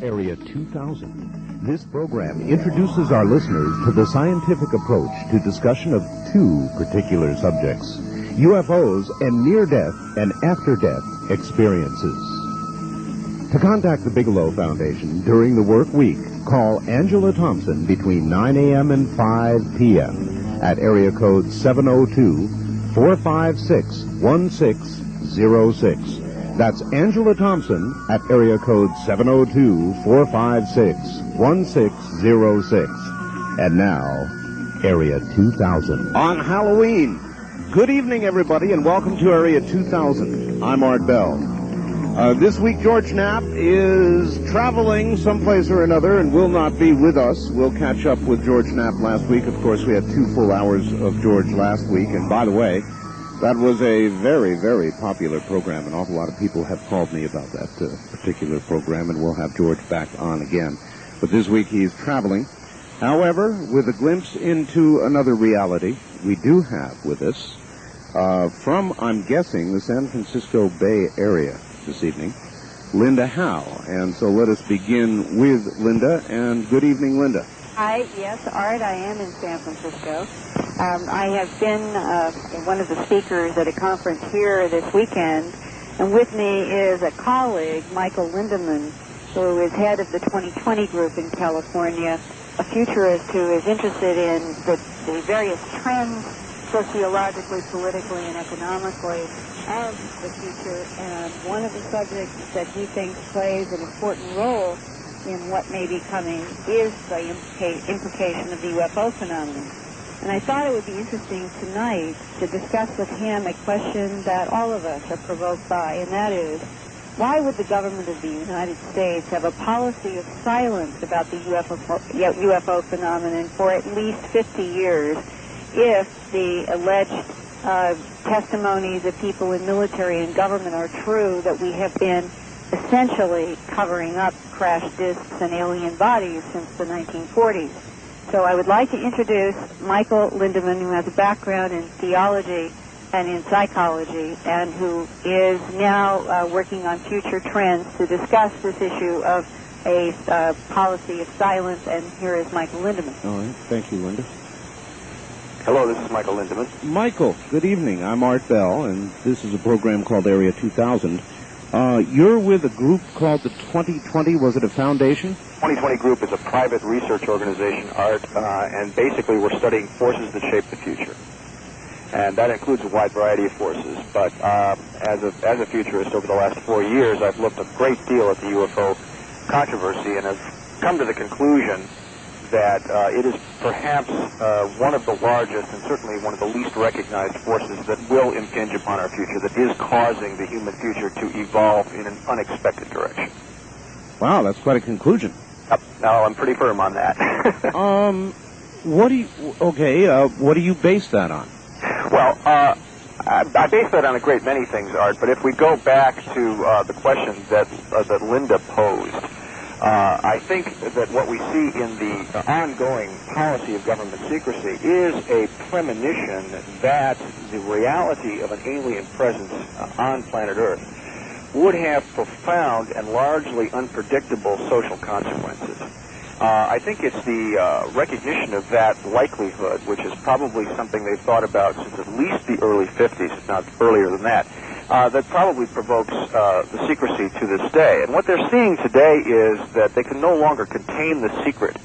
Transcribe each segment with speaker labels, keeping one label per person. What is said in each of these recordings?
Speaker 1: Area 2000. This program introduces our listeners to the scientific approach to discussion of two particular subjects: UFOs and near-death and after-death experiences. To contact the Bigelow Foundation during the work week, call Angela Thompson between 9 a.m. and 5 p.m. at area code 702-456-1606. That's Angela Thompson at area code 702-456-1606. And now, Area 2000. On Halloween. Good evening, everybody, and welcome to Area 2000. I'm Art Bell. This week, George Knapp is traveling someplace or another and will not be with us. We'll catch up with George Knapp last week. Of course, we had 2 full hours of George last week. And by the way, that was a very, very popular program. An awful lot of people have called me about that particular program, and we'll have George back on again. But this week he's traveling. However, with a glimpse into another reality, we do have with us, from, I'm guessing, the San Francisco Bay Area this evening, Linda Howe. And so let us begin with Linda, and good evening, Linda.
Speaker 2: Hi, yes, Art, I am in San Francisco. I have been one of the speakers at a conference here this weekend, and with me is a colleague, Michael Lindemann, who is head of the 2020 group in California, a futurist who is interested in the various trends sociologically, politically, and economically of the future, and one of the subjects that he thinks plays an important role in what may be coming is the implication of the UFO phenomenon. And I thought it would be interesting tonight to discuss with him a question that all of us are provoked by, and that is, why would the government of the United States have a policy of silence about the UFO phenomenon for at least 50 years if the alleged testimonies of people in military and government are true, that we have been essentially covering up crash disks and alien bodies since the 1940s. So I would like to introduce Michael Lindemann, who has a background in theology and in psychology, and who is now working on future trends to discuss this issue of a policy of silence. And here is Michael Lindemann.
Speaker 1: All right. Thank you, Linda.
Speaker 3: Hello, this is Michael Lindemann.
Speaker 1: Michael, good evening. I'm Art Bell, and this is a program called Area 2000. You're with a group called the 2020, was it a foundation?
Speaker 3: 2020 Group is a private research organization, Art, and basically we're studying forces that shape the future. And that includes a wide variety of forces, but as a futurist over the last 4 years, I've looked a great deal at the UFO controversy and have come to the conclusion that it is perhaps one of the largest and certainly one of the least recognized forces that will impinge upon our future, that is causing the human future to evolve in an unexpected direction.
Speaker 1: Wow, that's quite a conclusion.
Speaker 3: No, I'm pretty firm on that.
Speaker 1: What do you base that on?
Speaker 3: Well, I base that on a great many things, Art, but if we go back to the question that Linda posed, I think that what we see in the ongoing policy of government secrecy is a premonition that the reality of an alien presence on planet Earth would have profound and largely unpredictable social consequences. I think it's the recognition of that likelihood, which is probably something they've thought about since at least the early 50s, if not earlier than that, that probably provokes the secrecy to this day. And what they're seeing today is that they can no longer contain the secret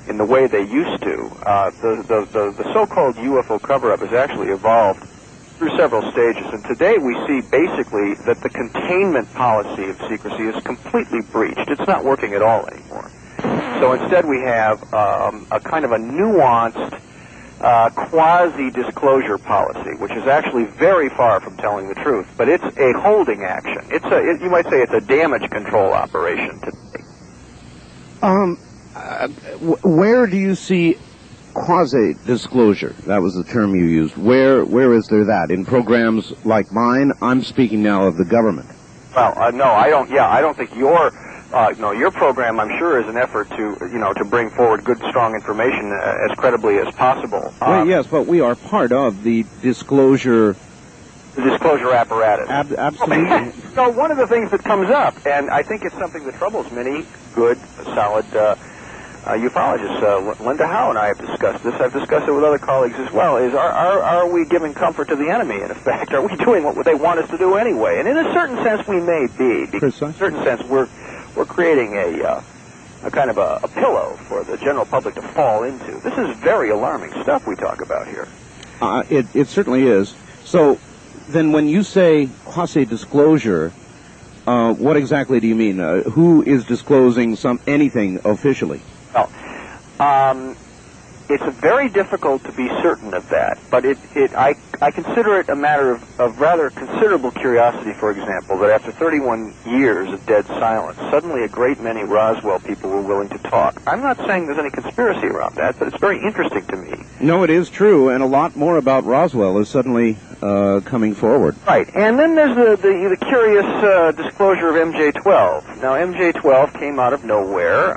Speaker 3: in the way they used to. The so-called UFO cover-up has actually evolved through several stages, and today we see basically that the containment policy of secrecy is completely breached. It's not working at all anymore. So instead we have a kind of a nuanced quasi-disclosure policy, which is actually very far from telling the truth, but it's a holding action. You might say it's a damage control operation today.
Speaker 1: Where do you see quasi-disclosure? That was the term you used. Where is there that? In programs like mine? I'm speaking now of the government.
Speaker 3: Well, no, I don't. Yeah, I don't think your program, I'm sure, is an effort to, to bring forward good, strong information as credibly as possible.
Speaker 1: Well, yes, but we are part of the disclosure
Speaker 3: The disclosure apparatus.
Speaker 1: Absolutely.
Speaker 3: So one of the things that comes up, and I think it's something that troubles many good, solid ufologists. Linda Howe and I have discussed this. I've discussed it with other colleagues as well, is are we giving comfort to the enemy, in effect? Are we doing what they want us to do anyway? And in a certain sense, we may be. Because in a certain sense, we're creating a kind of a pillow for the general public to fall into. This is very alarming stuff we talk about here.
Speaker 1: It certainly is. So then when you say quasi-disclosure, what exactly do you mean? Who is disclosing anything officially?
Speaker 3: Well, it's very difficult to be certain of that, but I consider it a matter of rather considerable curiosity, for example, that after 31 years of dead silence, suddenly a great many Roswell people were willing to talk. I'm not saying there's any conspiracy around that, but it's very interesting to me.
Speaker 1: No, it is true, and a lot more about Roswell is suddenly coming forward.
Speaker 3: Right, and then there's the curious disclosure of MJ-12. Now, MJ-12 came out of nowhere.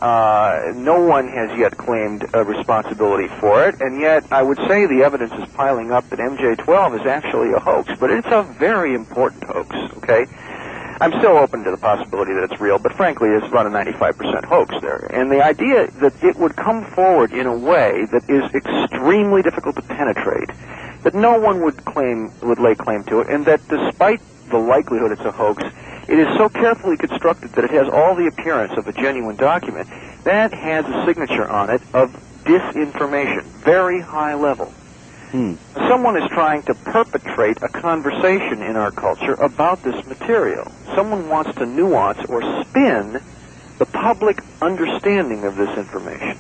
Speaker 3: No one has yet claimed responsibility for it, and yet I would say the evidence is piling up that MJ-12 is actually a hoax, but it's a very important hoax, okay? I'm still open to the possibility that it's real, but frankly, it's about a 95% hoax there. And the idea that it would come forward in a way that is extremely difficult to penetrate, that no one would lay claim to it, and that despite the likelihood it's a hoax, it is so carefully constructed that it has all the appearance of a genuine document, that has a signature on it of disinformation, very high level. Someone is trying to perpetrate a conversation in our culture about this material. Someone wants to nuance or spin the public understanding of this information.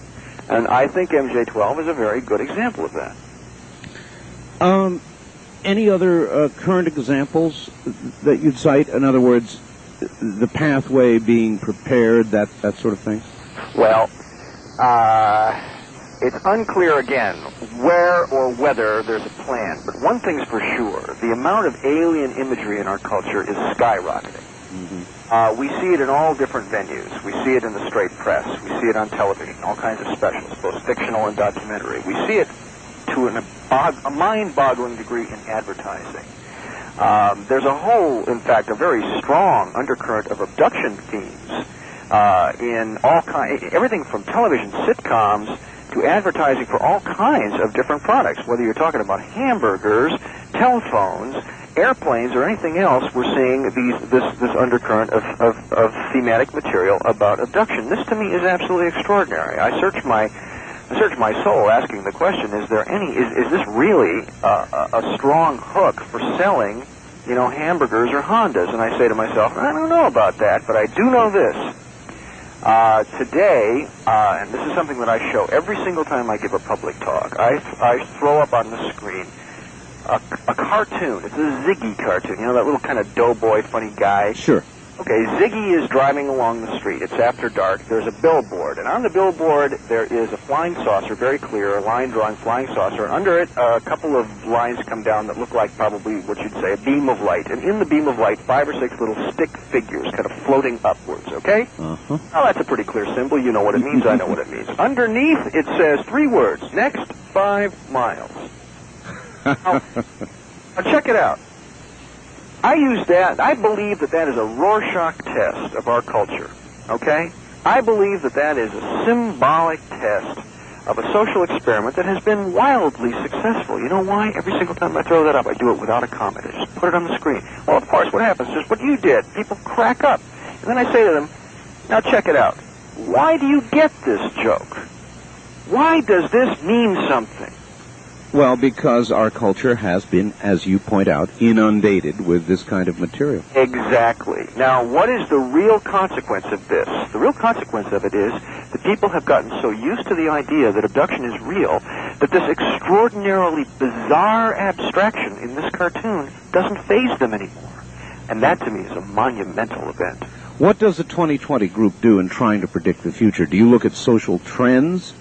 Speaker 3: And I think MJ-12 is a very good example of that.
Speaker 1: Any other current examples that you'd cite? In other words, the pathway being prepared, that sort of thing?
Speaker 3: Well, it's unclear, again, where or whether there's a plan. But one thing's for sure, the amount of alien imagery in our culture is skyrocketing. We see it in all different venues. We see it in the straight press. We see it on television, all kinds of specials, both fictional and documentary. We see it to a mind-boggling degree in advertising. There's a whole, in fact, a very strong undercurrent of abduction themes in all kinds, everything from television sitcoms to advertising for all kinds of different products. Whether you're talking about hamburgers, telephones, airplanes, or anything else, we're seeing this undercurrent of thematic material about abduction. This, to me, is absolutely extraordinary. I search my soul asking the question, is this really a strong hook for selling, hamburgers or Hondas? And I say to myself, I don't know about that, but I do know this. Today, and this is something that I show every single time I give a public talk, I throw up on the screen a cartoon. It's a Ziggy cartoon, that little kind of doughboy funny guy.
Speaker 1: Sure.
Speaker 3: Okay, Ziggy is driving along the street. It's after dark. There's a billboard, and on the billboard there is a flying saucer, very clear, a line-drawing flying saucer. And under it, a couple of lines come down that look like probably what you'd say a beam of light. And in the beam of light, 5 or 6 little stick figures kind of floating upwards, okay?
Speaker 1: Uh-huh.
Speaker 3: Now, that's a pretty clear symbol. You know what it means. I know what it means. Underneath, it says 3 words, next 5 miles. Now, check it out. I use that. I believe that is a Rorschach test of our culture, okay? I believe that is a symbolic test of a social experiment that has been wildly successful. You know why? Every single time I throw that up, I do it without a comment. I just put it on the screen. Well, of course, what happens is what you did. People crack up. And then I say to them, now check it out. Why do you get this joke? Why does this mean something?
Speaker 1: Well, because our culture has been, as you point out, inundated with this kind of material.
Speaker 3: Exactly. Now, what is the real consequence of this? The real consequence of it is that people have gotten so used to the idea that abduction is real that this extraordinarily bizarre abstraction in this cartoon doesn't faze them anymore. And that, to me, is a monumental event.
Speaker 1: What does the 2020 group do in trying to predict the future? Do you look at social trends?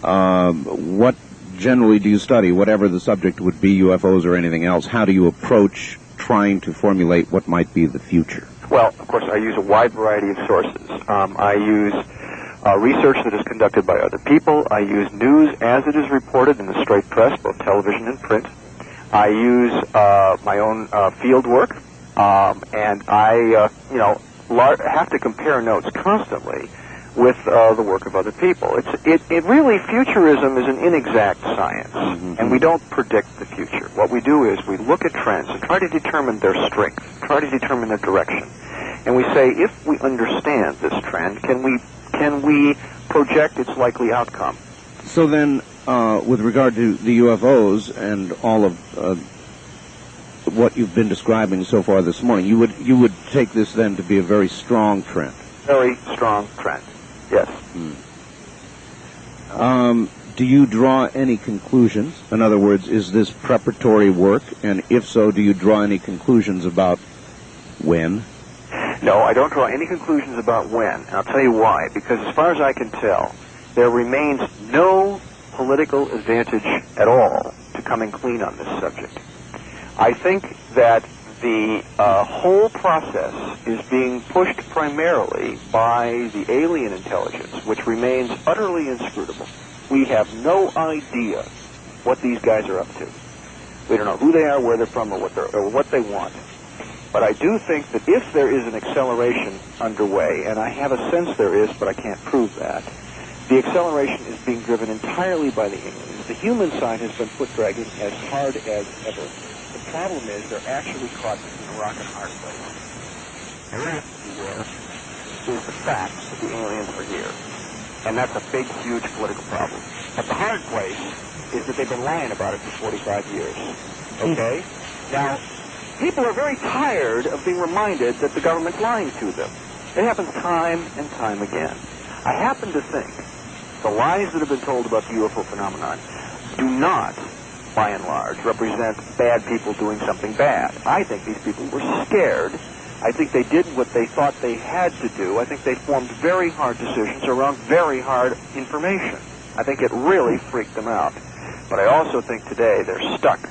Speaker 1: What generally do you study, whatever the subject would be, UFOs or anything else? How do you approach trying to formulate what might be the future?
Speaker 3: Well, of course, I use a wide variety of sources. I use research that is conducted by other people. I use news as it is reported in the straight press, both television and print. I use my own field work, and I, have to compare notes constantly with the work of other people. It really, futurism is an inexact science, and we don't predict the future. What we do is we look at trends and try to determine their strength, try to determine their direction, and we say, if we understand this trend, can we project its likely outcome?
Speaker 1: So then, with regard to the UFOs and all of what you've been describing so far this morning, you would take this then to be a very strong trend.
Speaker 3: Very strong trend. Yes.
Speaker 1: Do you draw any conclusions? In other words, is this preparatory work? And if so, do you draw any conclusions about when?
Speaker 3: No, I don't draw any conclusions about when. And I'll tell you why. Because as far as I can tell, there remains no political advantage at all to coming clean on this subject. I think that the whole process is being pushed primarily by the alien intelligence, which remains utterly inscrutable. We have no idea what these guys are up to. We don't know who they are, where they're from, or what they want. But I do think that if there is an acceleration underway, and I have a sense there is, but I can't prove that, the acceleration is being driven entirely by the aliens. The human side has been foot dragging as hard as ever. The problem is they're actually caught in a rock and hard place. There is the fact that the aliens are here. And that's a big, huge political problem. But the hard place is that they've been lying about it for 45 years. Okay? Now, people are very tired of being reminded that the government's lying to them. It happens time and time again. I happen to think the lies that have been told about the UFO phenomenon do not, by and large, represent bad people doing something bad. I think these people were scared. I think they did what they thought they had to do. I think they formed very hard decisions around very hard information. I think it really freaked them out. But I also think today they're stuck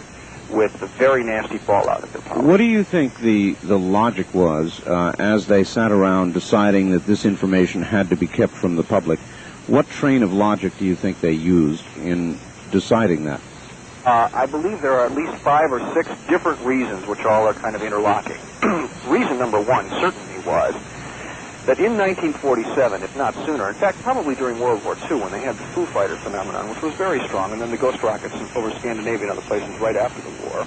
Speaker 3: with the very nasty fallout of their policy.
Speaker 1: What do you think the logic was as they sat around deciding that this information had to be kept from the public? What train of logic do you think they used in deciding that?
Speaker 3: I believe there are at least 5 or 6 different reasons, which all are kind of interlocking. Reason number one certainly was that in 1947, if not sooner, in fact, probably during World War II, when they had the Foo Fighter phenomenon, which was very strong, and then the ghost rockets over Scandinavia and other places right after the war,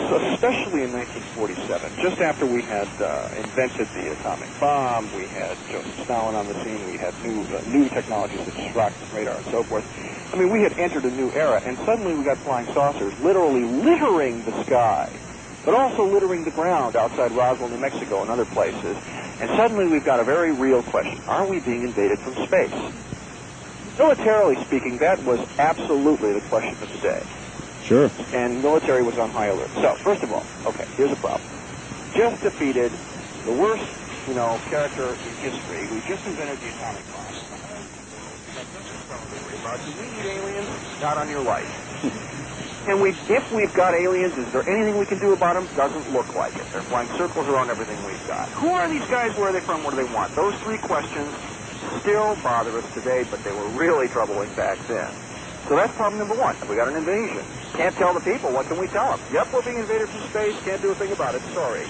Speaker 3: so especially in 1947, just after we had invented the atomic bomb, we had Joseph Stalin on the scene, we had new technologies such as rocket radar and so forth. I mean, we had entered a new era, and suddenly we got flying saucers literally littering the sky, but also littering the ground outside Roswell, New Mexico, and other places. And suddenly we've got a very real question. Are we being invaded from space? Militarily speaking, that was absolutely the question of the day.
Speaker 1: Sure.
Speaker 3: And military was on high alert. So, first of all, okay, here's a problem. Just defeated the worst, character in history. We just invented the atomic bomb. Do we need aliens? Not on your life. And if we've got aliens, is there anything we can do about them? Doesn't look like it. They're flying circles around everything we've got. Who are these guys? Where are they from? What do they want? Those 3 questions still bother us today, but they were really troubling back then. So that's problem number one. We got an invasion. Can't tell the people. What can we tell them? Yep, we're being invaded from space. Can't do a thing about it. Sorry.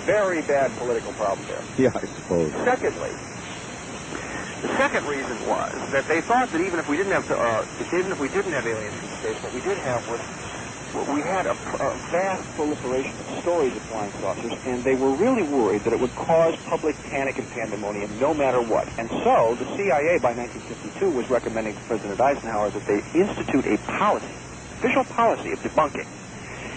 Speaker 3: Very bad political problem there.
Speaker 1: Yeah, I suppose.
Speaker 3: Secondly, the second reason was that they thought that even if we didn't have aliens from space, what we did have was we had a vast proliferation of stories of flying saucers, and they were really worried that it would cause public panic and pandemonium no matter what. And so the CIA by 1952 was recommending to President Eisenhower that they institute a official policy of debunking.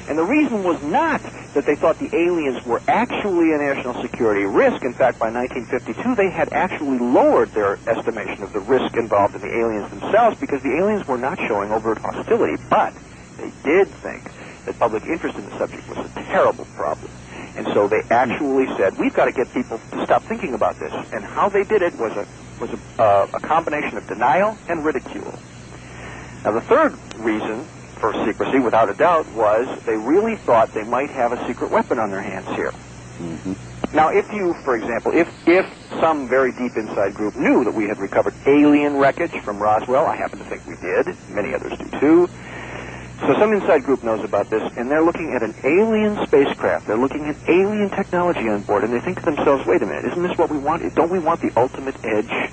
Speaker 3: And the reason was not that they thought the aliens were actually a national security risk. In fact, by 1952, they had actually lowered their estimation of the risk involved in the aliens themselves because the aliens were not showing overt hostility. But they did think that public interest in the subject was a terrible problem. And so they actually said, we've got to get people to stop thinking about this. And how they did it was a combination of denial and ridicule. Now, the third reason for secrecy, without a doubt, was they really thought they might have a secret weapon on their hands here. Now, if you, for example, if some very deep inside group knew that we had recovered alien wreckage from Roswell, I happen to think we did, many others do too, So some inside group knows about this, and they're looking at an alien spacecraft. They're looking at alien technology on board, and they think to themselves, wait a minute, isn't this what we want? Don't we want the ultimate edge?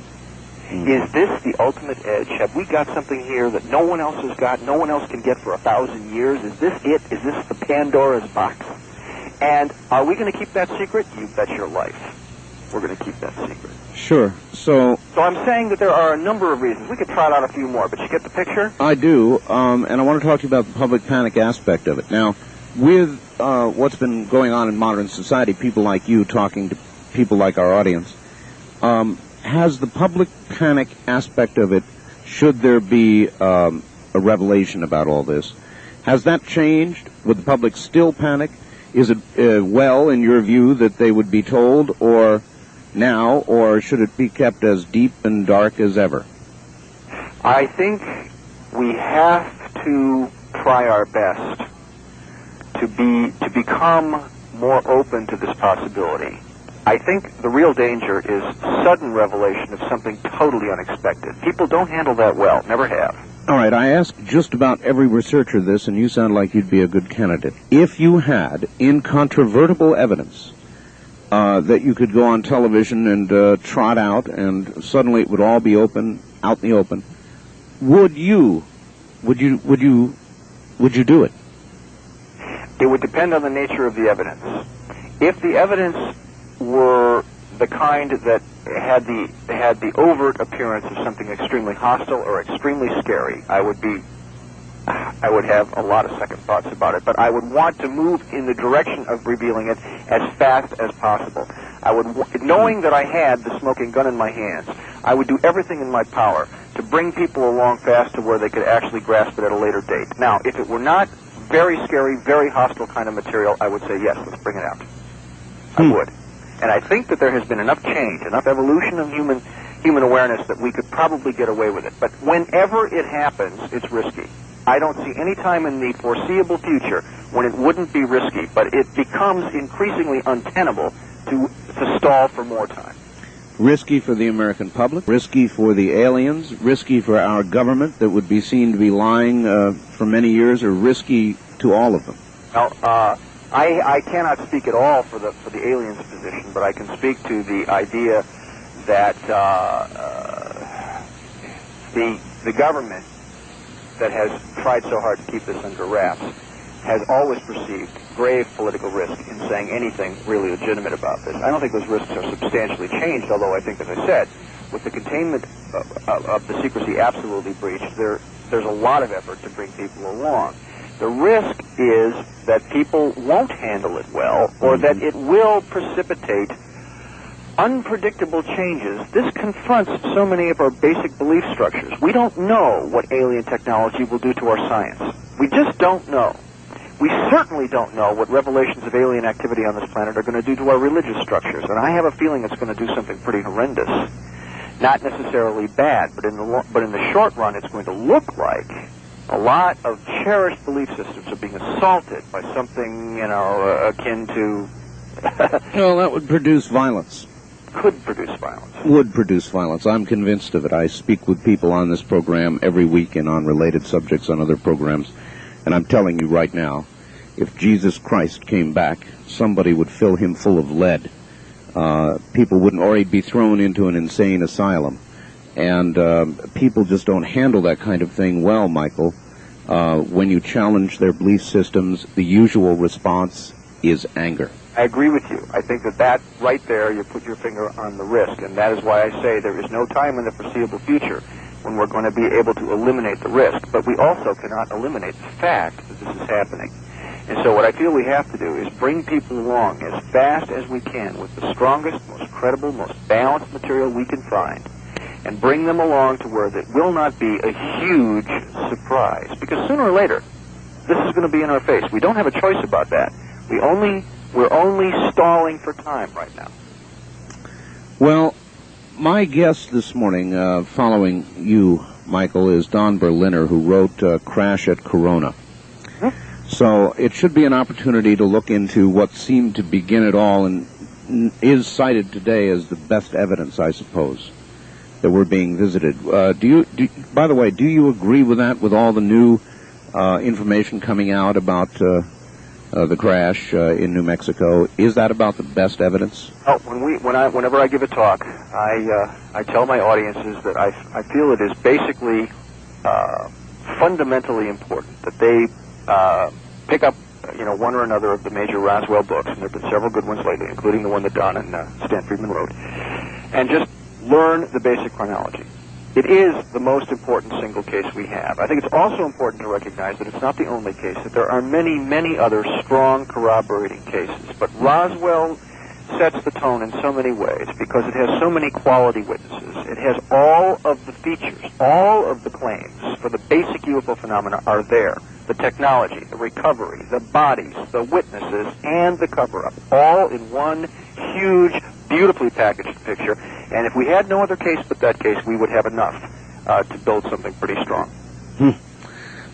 Speaker 3: Is this the ultimate edge? Have we got something here that no one else has got, no one else can get for 1,000 years? Is this it? Is this the Pandora's box? And are we going to keep that secret? You bet your life. We're going to keep that secret.
Speaker 1: Sure. So
Speaker 3: I'm saying that there are a number of reasons. We could trot out a few more, but you get the picture?
Speaker 1: I do, and I want to talk to you about the public panic aspect of it. Now, with what's been going on in modern society, people like you talking to people like our audience, has the public panic aspect of it, should there be a revelation about all this, has that changed? Would the public still panic? Is it well, in your view, that they would be told, or now, or should it be kept as deep and dark as ever?
Speaker 3: I think we have to try our best to become more open to this possibility. I think the real danger is sudden revelation of something totally unexpected. People don't handle that well, never have.
Speaker 1: All right, I asked just about every researcher this, and you sound like you'd be a good candidate. If you had incontrovertible evidence that you could go on television and trot out, and suddenly it would all be out in the open, would you do it?
Speaker 3: It would depend on the nature of the evidence. If the evidence were the kind that had the overt appearance of something extremely hostile or extremely scary, I would have a lot of second thoughts about it. But I would want to move in the direction of revealing it as fast as possible. Knowing that I had the smoking gun in my hands, I would do everything in my power to bring people along fast to where they could actually grasp it at a later date. Now, if it were not very scary, very hostile kind of material, I would say, yes, let's bring it out. I would. And I think that there has been enough change, enough evolution of human awareness that we could probably get away with it. But whenever it happens, it's risky. I don't see any time in the foreseeable future when it wouldn't be risky, but it becomes increasingly untenable to stall for more time.
Speaker 1: Risky for the American public, risky for the aliens, risky for our government that would be seen to be lying for many years, or risky to all of them?
Speaker 3: Well, I cannot speak at all for the aliens position, but I can speak to the idea that the government that has tried so hard to keep this under wraps has always perceived grave political risk in saying anything really legitimate about this. I don't think those risks are substantially changed, although I think, as I said, with the containment of the secrecy absolutely breached, there's a lot of effort to bring people along. The risk is that people won't handle it well, or that it will precipitate unpredictable changes. This confronts so many of our basic belief structures. We don't know what alien technology will do to our science. We just don't know. We certainly don't know what revelations of alien activity on this planet are going to do to our religious structures, and I have a feeling it's going to do something pretty horrendous. Not necessarily bad, but in the short run, it's going to look like a lot of cherished belief systems are being assaulted by something, akin to...
Speaker 1: Well, that would produce violence.
Speaker 3: Could produce violence.
Speaker 1: Would produce violence. I'm convinced of it. I speak with people on this program every week and on related subjects on other programs, and I'm telling you right now, if Jesus Christ came back, somebody would fill him full of lead. People wouldn't, or he'd be thrown into an insane asylum. And people just don't handle that kind of thing well, Michael. When you challenge their belief systems, the usual response is anger.
Speaker 3: I agree with you. I think that right there, you put your finger on the risk, and that is why I say there is no time in the foreseeable future when we're going to be able to eliminate the risk. But we also cannot eliminate the fact that this is happening. And so what I feel we have to do is bring people along as fast as we can with the strongest, most credible, most balanced material we can find, and bring them along to where it will not be a huge surprise. Because sooner or later, this is going to be in our face. We don't have a choice about that. We're only stalling for time right now.
Speaker 1: Well, my guest this morning, following you, Michael, is Don Berliner, who wrote Crash at Corona. So it should be an opportunity to look into what seemed to begin it all and is cited today as the best evidence, I suppose, that we're being visited. By the way, do you agree with that, with all the new information coming out about the crash in New Mexico. Is that about the best evidence?
Speaker 3: Oh, whenever I give a talk, I tell my audiences that I feel it is basically fundamentally important that they pick up one or another of the major Roswell books, and there have been several good ones lately, including the one that Don and Stan Friedman wrote, and just learn the basic chronology. It is the most important single case we have. I think it's also important to recognize that it's not the only case, that there are many, many other strong corroborating cases. But Roswell sets the tone in so many ways because it has so many quality witnesses. It has all of the features, all of the claims for the basic UFO phenomena are there. The technology, the recovery, the bodies, the witnesses, and the cover-up, all in one huge, beautifully packaged picture. And if we had no other case but that case, we would have enough to build something pretty strong.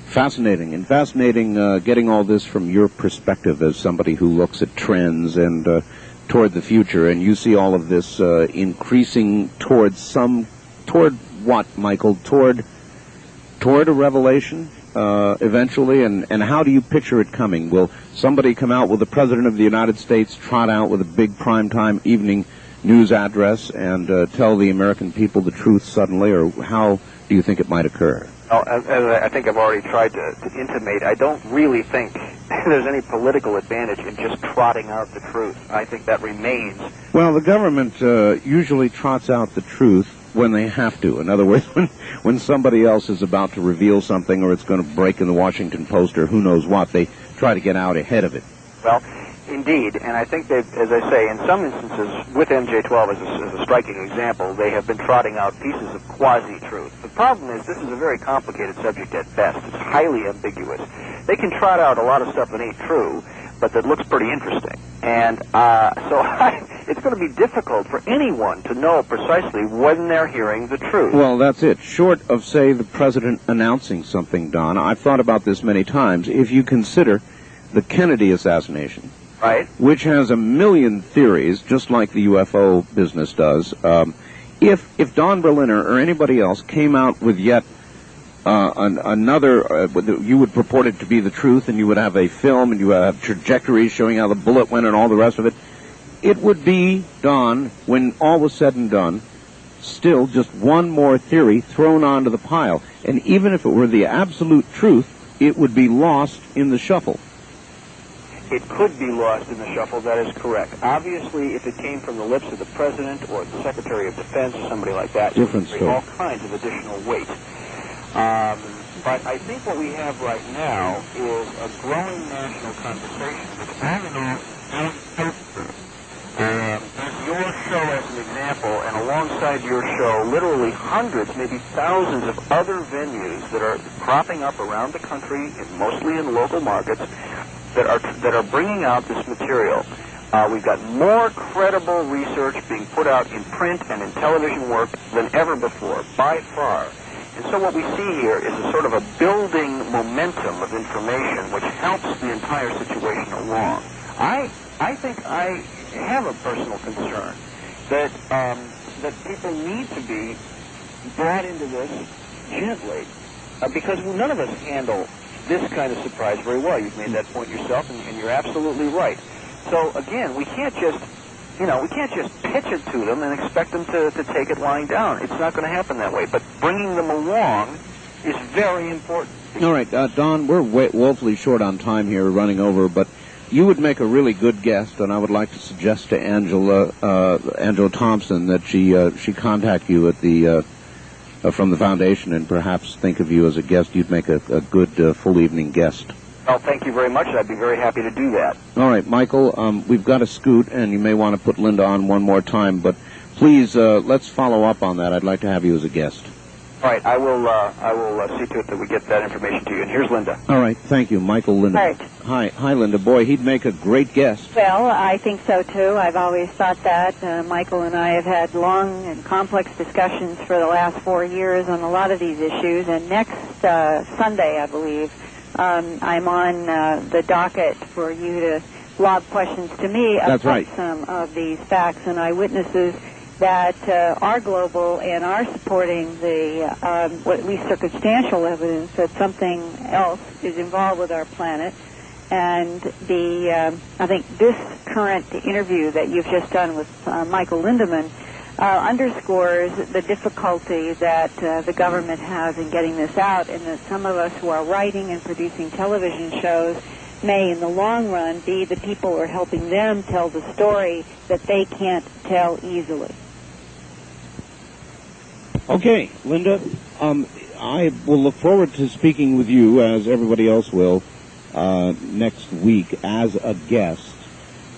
Speaker 1: Fascinating. And fascinating getting all this from your perspective as somebody who looks at trends and toward the future. And you see all of this increasing toward what, Michael? Toward a revelation eventually? And how do you picture it coming? Will somebody come out, will the President of the United States trot out with a big primetime evening news address and tell the American people the truth suddenly, or how do you think it might occur?
Speaker 3: Well, as I think I've already tried to intimate, I don't really think there's any political advantage in just trotting out the truth. I think that remains. Well,
Speaker 1: the government usually trots out the truth when they have to. In other words, when somebody else is about to reveal something or it's going to break in the Washington Post or who knows what, they try to get out ahead of it.
Speaker 3: Well, indeed, and I think that, as I say, in some instances, with MJ-12 as a striking example, they have been trotting out pieces of quasi-truth. The problem is this is a very complicated subject at best. It's highly ambiguous. They can trot out a lot of stuff that ain't true, but that looks pretty interesting. And it's going to be difficult for anyone to know precisely when they're hearing the truth.
Speaker 1: Well, that's it. Short of, say, the President announcing something, Don, I've thought about this many times. If you consider the Kennedy assassination,
Speaker 3: right,
Speaker 1: which has a million theories, just like the UFO business does, if Don Berliner or anybody else came out with yet another, you would purport it to be the truth, and you would have a film, and you would have trajectories showing how the bullet went and all the rest of it, it would be, Don, when all was said and done, still just one more theory thrown onto the pile. And even if it were the absolute truth, it would be lost in the shuffle.
Speaker 3: It could be lost in the shuffle, that is correct. Obviously, if it came from the lips of the President or the Secretary of Defense or somebody like that,
Speaker 1: different
Speaker 3: it would bring all kinds of additional weight. But I think what we have right now is a growing national conversation, which I don't know, your show as an example, and alongside your show, literally hundreds, maybe thousands of other venues that are cropping up around the country, mostly in local markets, that are bringing out this material. We've got more credible research being put out in print and in television work than ever before, by far. And so what we see here is a sort of a building momentum of information which helps the entire situation along. I think I have a personal concern that people need to be brought into this gently, because none of us handle this kind of surprise very well. You've made that point yourself, and you're absolutely right. So again, we can't just pitch it to them and expect them to take it lying down. It's not going to happen that way. But bringing them along is very important.
Speaker 1: All right, Don, we're woefully short on time here, running over, but you would make a really good guest, and I would like to suggest to Angela Thompson that she contact you at the from the foundation and perhaps think of you as a guest. You'd make a good full evening guest.
Speaker 3: Well, thank you very much. I'd be very happy to do that.
Speaker 1: All right, Michael, we've got to scoot, and you may want to put Linda on one more time, but please, let's follow up on that. I'd like to have you as a guest.
Speaker 3: All right, I will see to it that we get that information to you. And here's Linda.
Speaker 1: All right, thank you, Michael. Linda.
Speaker 2: Right.
Speaker 1: Hi, Linda. Boy, he'd make a great guest.
Speaker 2: Well, I think so too. I've always thought that. Michael and I have had long and complex discussions for the last 4 years on a lot of these issues. And next Sunday, I believe, I'm on the docket for you to lob questions to me about some of these facts and eyewitnesses. that are global and are supporting the, at least circumstantial evidence that something else is involved with our planet. And I think this current interview that you've just done with Michael Lindemann underscores the difficulty that the government has in getting this out, and that some of us who are writing and producing television shows may, in the long run, be the people who are helping them tell the story that they can't tell easily.
Speaker 1: Okay, Linda, I will look forward to speaking with you, as everybody else will, next week as a guest.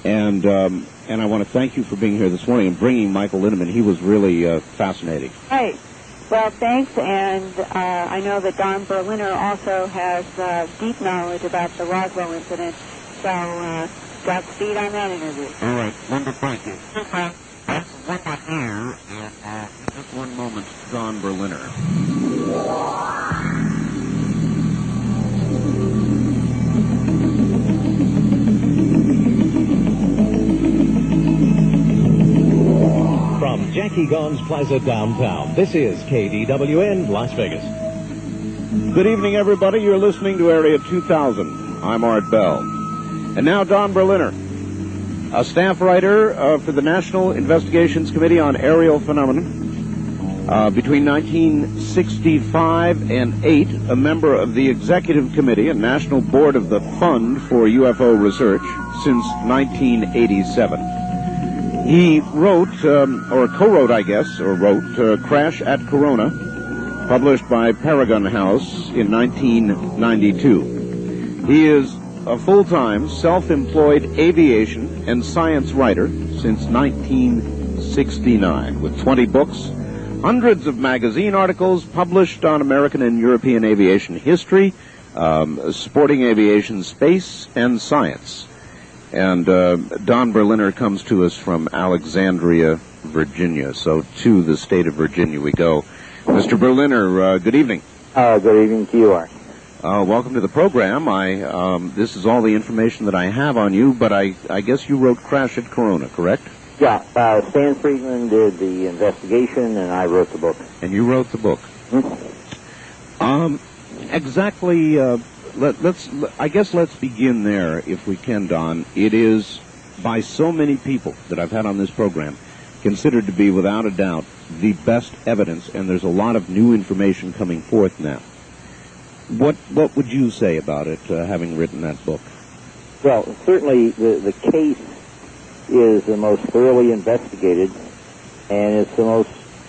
Speaker 1: And I want to thank you for being here this morning and bringing Michael Lindemann. He was really fascinating.
Speaker 2: Right. Well, thanks, and I know that Don Berliner also has deep knowledge about the Roswell incident, so Godspeed on that interview.
Speaker 1: All right, Linda, thank you. That's what I hear in just one moment, Don Berliner.
Speaker 4: From Jackie Gone's Plaza downtown, this is KDWN Las Vegas.
Speaker 1: Good evening, everybody. You're listening to Area 2000. I'm Art Bell. And now Don Berliner, a staff writer for the National Investigations Committee on Aerial Phenomena. Between 1965 and 8, a member of the Executive Committee and National Board of the Fund for UFO Research since 1987. He wrote, or co-wrote, I guess, or wrote, Crash at Corona, published by Paragon House in 1992. He is a full-time, self-employed aviation and science writer since 1969, with 20 books, hundreds of magazine articles published on American and European aviation history, supporting aviation, space, and science. And Don Berliner comes to us from Alexandria, Virginia. So to the state of Virginia we go. Mr. Berliner, good evening.
Speaker 5: Good evening to you, Art.
Speaker 1: Welcome to the program. This is all the information that I have on you, but I guess you wrote Crash at Corona, correct?
Speaker 5: Yeah, Stan Friedman did the investigation, and I wrote the book.
Speaker 1: And you wrote the book.
Speaker 5: Hmm?
Speaker 1: Exactly. Let's begin there, if we can, Don. It is, by so many people that I've had on this program, considered to be, without a doubt, the best evidence, and there's a lot of new information coming forth now. What would you say about it, having written that book?
Speaker 5: Well, certainly the case is the most thoroughly investigated, and it's the most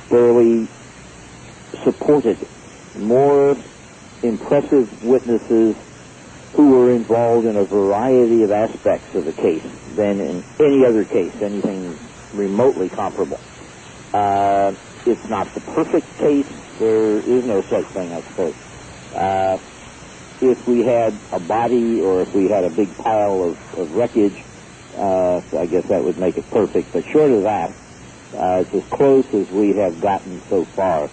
Speaker 5: thoroughly supported. More impressive witnesses who were involved in a variety of aspects of the case than in any other case, anything remotely comparable. It's not the perfect case. There is no such thing, I suppose. If we had a body or if we had a big pile of wreckage, I guess that would make it perfect. But short of that, it's as close as we have gotten so far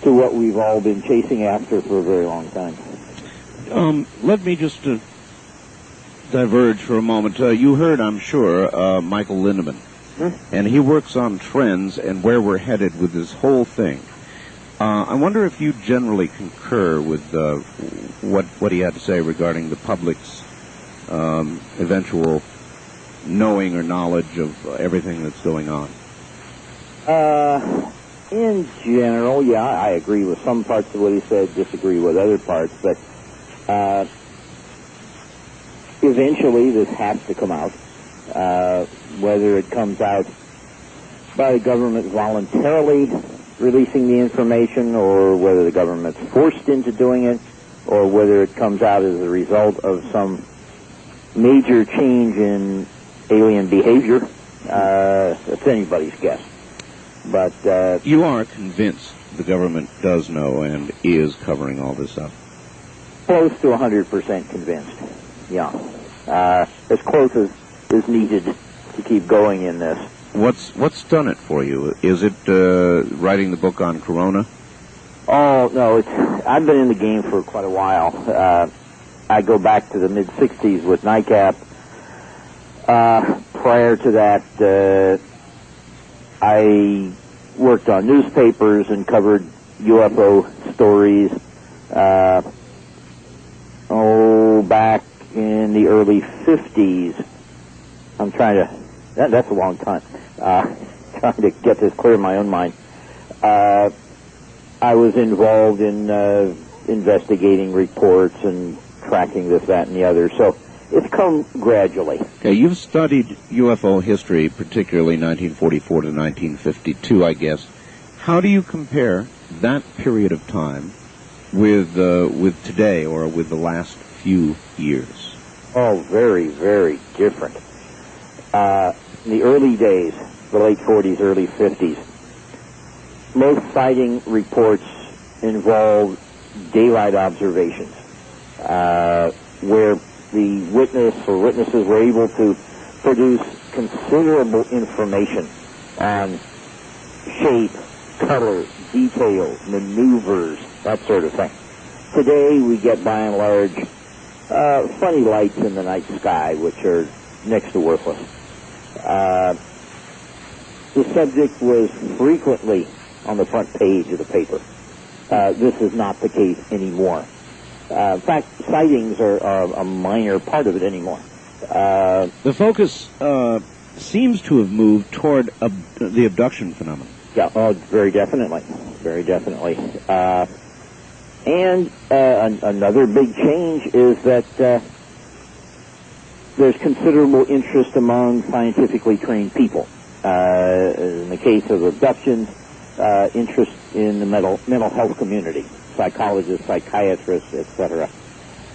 Speaker 5: to what we've all been chasing after for a very long time.
Speaker 1: Let me just diverge for a moment. You heard, I'm sure, Michael Lindemann, and he works on trends and where we're headed with this whole thing. I wonder if you generally concur with what he had to say regarding the public's eventual knowing or knowledge of everything that's going on.
Speaker 5: In general, yeah, I agree with some parts of what he said, disagree with other parts, but eventually this has to come out. Whether it comes out by the government voluntarily releasing the information, or whether the government's forced into doing it, or whether it comes out as a result of some major change in alien behavior, it's anybody's guess. But
Speaker 1: you are convinced the government does know and is covering all this up?
Speaker 5: Close to 100% convinced, yeah. As close as is needed to keep going in this.
Speaker 1: What's done it for you? Is it writing the book on Corona?
Speaker 5: Oh, no, I've been in the game for quite a while. I go back to the mid-'60s with NICAP. Prior to that, I worked on newspapers and covered UFO stories, back in the early 50s. I'm trying to, that's a long time, trying to get this clear in my own mind. I was involved in investigating reports and tracking this, that, and the other. So it's come gradually.
Speaker 1: Okay, you've studied UFO history, particularly 1944 to 1952, I guess. How do you compare that period of time with today, or with the last few years?
Speaker 5: Oh, very, very different. In the early days, the late 40s, early 50s, most sighting reports involved daylight observations, where the witness or witnesses were able to produce considerable information on shape, color, detail, maneuvers, that sort of thing. Today we get, by and large, funny lights in the night sky, which are next to worthless. The subject was frequently on the front page of the paper. This is not the case anymore. In fact, sightings are a minor part of it anymore.
Speaker 1: The focus seems to have moved toward the abduction phenomenon.
Speaker 5: Yeah, very definitely. Very definitely. And another big change is that there's considerable interest among scientifically trained people. In the case of abductions, interest in the mental health community, psychologists, psychiatrists, etc.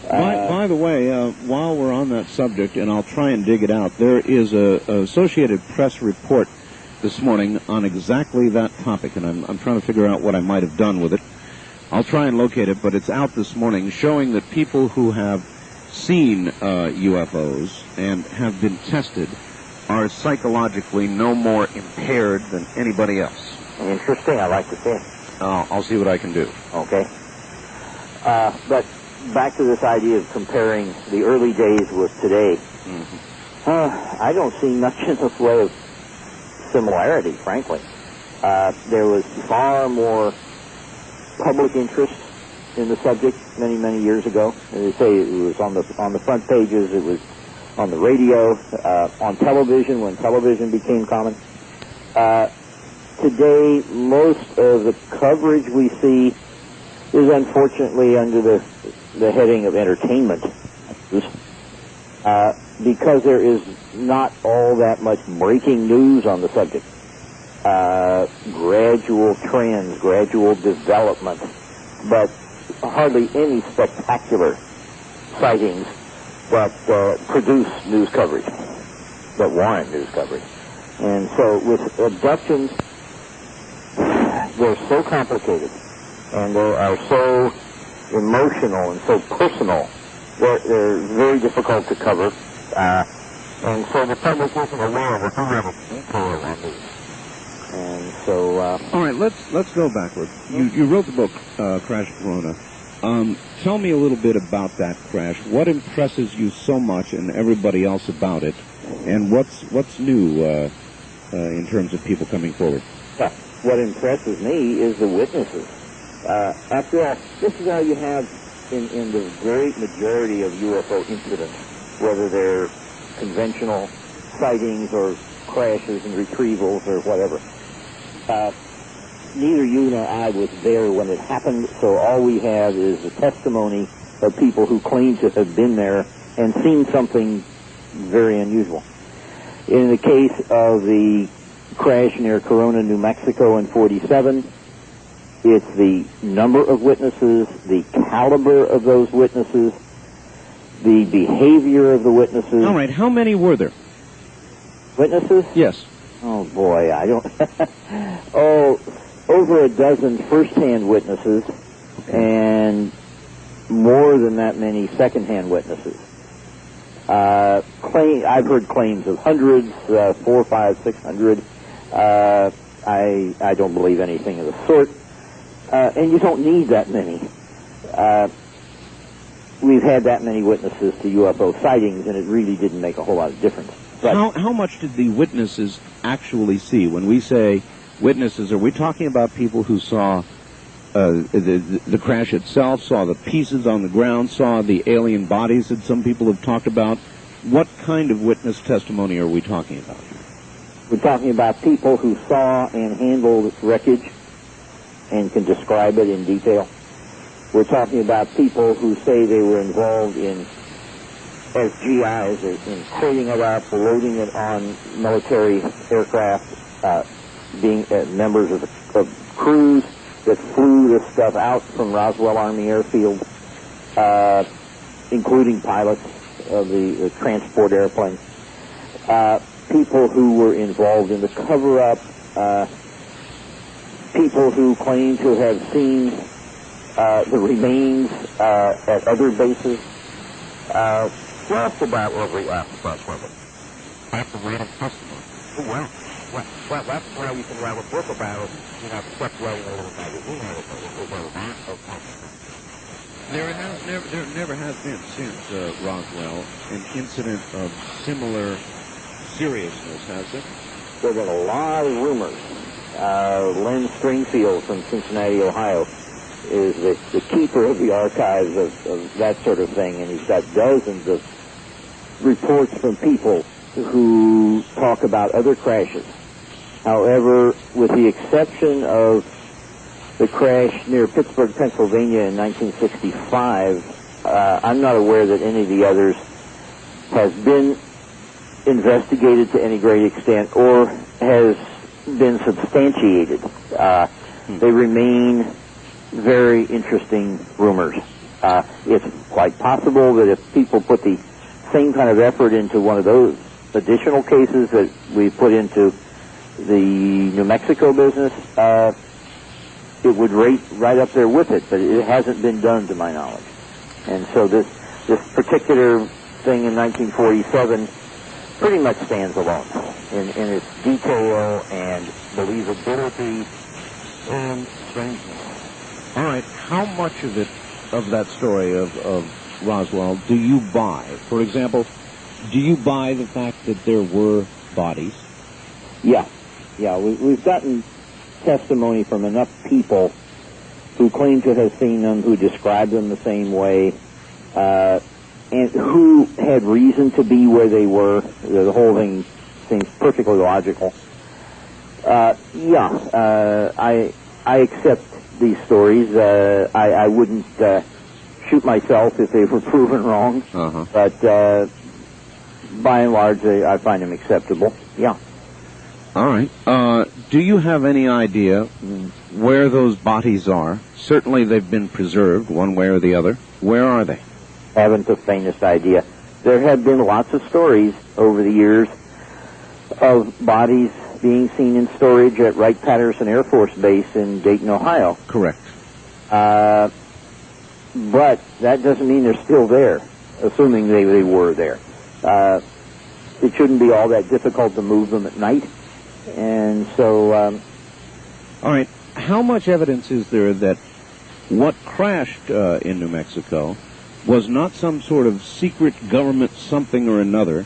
Speaker 1: By the way, while we're on that subject, and I'll try and dig it out, there is a Associated Press report this morning on exactly that topic, and I'm trying to figure out what I might have done with it. I'll try and locate it, but it's out this morning, showing that people who have seen UFOs and have been tested are psychologically no more impaired than anybody else.
Speaker 5: Interesting. I like to see it.
Speaker 1: I'll see what I can do.
Speaker 5: Okay. But back to this idea of comparing the early days with today. Mm-hmm. I don't see much in the way of similarity, frankly. There was far more public interest in the subject many, many years ago. As I say, it was on the front pages. It was on the radio, on television when television became common. Today, most of the coverage we see is unfortunately under the heading of entertainment, because there is not all that much breaking news on the subject. Gradual trends, gradual development, but hardly any spectacular sightings that produce news coverage, that warrant news coverage. And so with abductions, they're so complicated, and they are so emotional and so personal, they're very difficult to cover. And so the public isn't aware of a whole lot of detail on these. And so...
Speaker 1: all right, let's go backward. You wrote the book, Crash Corona. Tell me a little bit about that crash. What impresses you so much and everybody else about it? And what's new in terms of people coming forward?
Speaker 5: Yeah. What impresses me is the witnesses. After all, this is how you have in the great majority of UFO incidents, whether they're conventional sightings or crashes and retrievals or whatever. Neither you nor I was there when it happened, so all we have is the testimony of people who claim to have been there and seen something very unusual. In the case of the crash near Corona, New Mexico in '47, it's the number of witnesses, the caliber of those witnesses, the behavior of the witnesses.
Speaker 1: All right, how many were there?
Speaker 5: Witnesses?
Speaker 1: Yes.
Speaker 5: Oh, boy, I don't... over a dozen first-hand witnesses, and more than that many second-hand witnesses. I've heard claims of hundreds, 400, 500, 600. I don't believe anything of the sort. And you don't need that many. We've had that many witnesses to UFO sightings, and it really didn't make a whole lot of difference.
Speaker 1: How much did the witnesses actually see? When we say witnesses, are we talking about people who saw the crash itself, saw the pieces on the ground, saw the alien bodies that some people have talked about? What kind of witness testimony are we talking about?
Speaker 5: We're talking about people who saw and handled wreckage and can describe it in detail. We're talking about people who say they were involved in, as GIs, in crating it up, loading it on military aircraft, being members of crews that flew this stuff out from Roswell Army Airfield, including pilots of the transport airplanes. People who were involved in the cover-up, people who claim to have seen the remains at other bases. What's about every aspect of it? That's a rate of testimony. Well, that's why you can write a book about it. You know, speculating a little magazine article.
Speaker 1: There never has been since Roswell an incident of similar seriousness, has there?
Speaker 5: There have been a lot of rumors. Len Stringfield from Cincinnati, Ohio, is the keeper of the archives of that sort of thing, and he's got dozens of reports from people who talk about other crashes. However, with the exception of the crash near Pittsburgh, Pennsylvania in 1965, I'm not aware that any of the others has been investigated to any great extent or has been substantiated. They remain very interesting rumors. It's quite possible that if people put the same kind of effort into one of those additional cases that we put into the New Mexico business, it would rate right up there with it, but it hasn't been done to my knowledge. And so this particular thing in 1947 pretty much stands alone in its detail and believability and strangeness.
Speaker 1: All right, how much of that story of Roswell do you buy? For example, do you buy the fact that there were bodies?
Speaker 5: Yeah, we've gotten testimony from enough people who claim to have seen them, who describe them the same way, and who had reason to be where they were. The whole thing seems perfectly logical. I accept these stories. I wouldn't shoot myself if they were proven wrong, but by and large, I find them acceptable. Yeah.
Speaker 1: All right. Do you have any idea where those bodies are? Certainly they've been preserved one way or the other. Where are they?
Speaker 5: Haven't the faintest idea. There have been lots of stories over the years of bodies being seen in storage at Wright-Patterson Air Force Base in Dayton, Ohio.
Speaker 1: Correct.
Speaker 5: But that doesn't mean they're still there, assuming they were there. It shouldn't be all that difficult to move them at night. And so...
Speaker 1: all right. How much evidence is there that what crashed in New Mexico was not some sort of secret government something or another,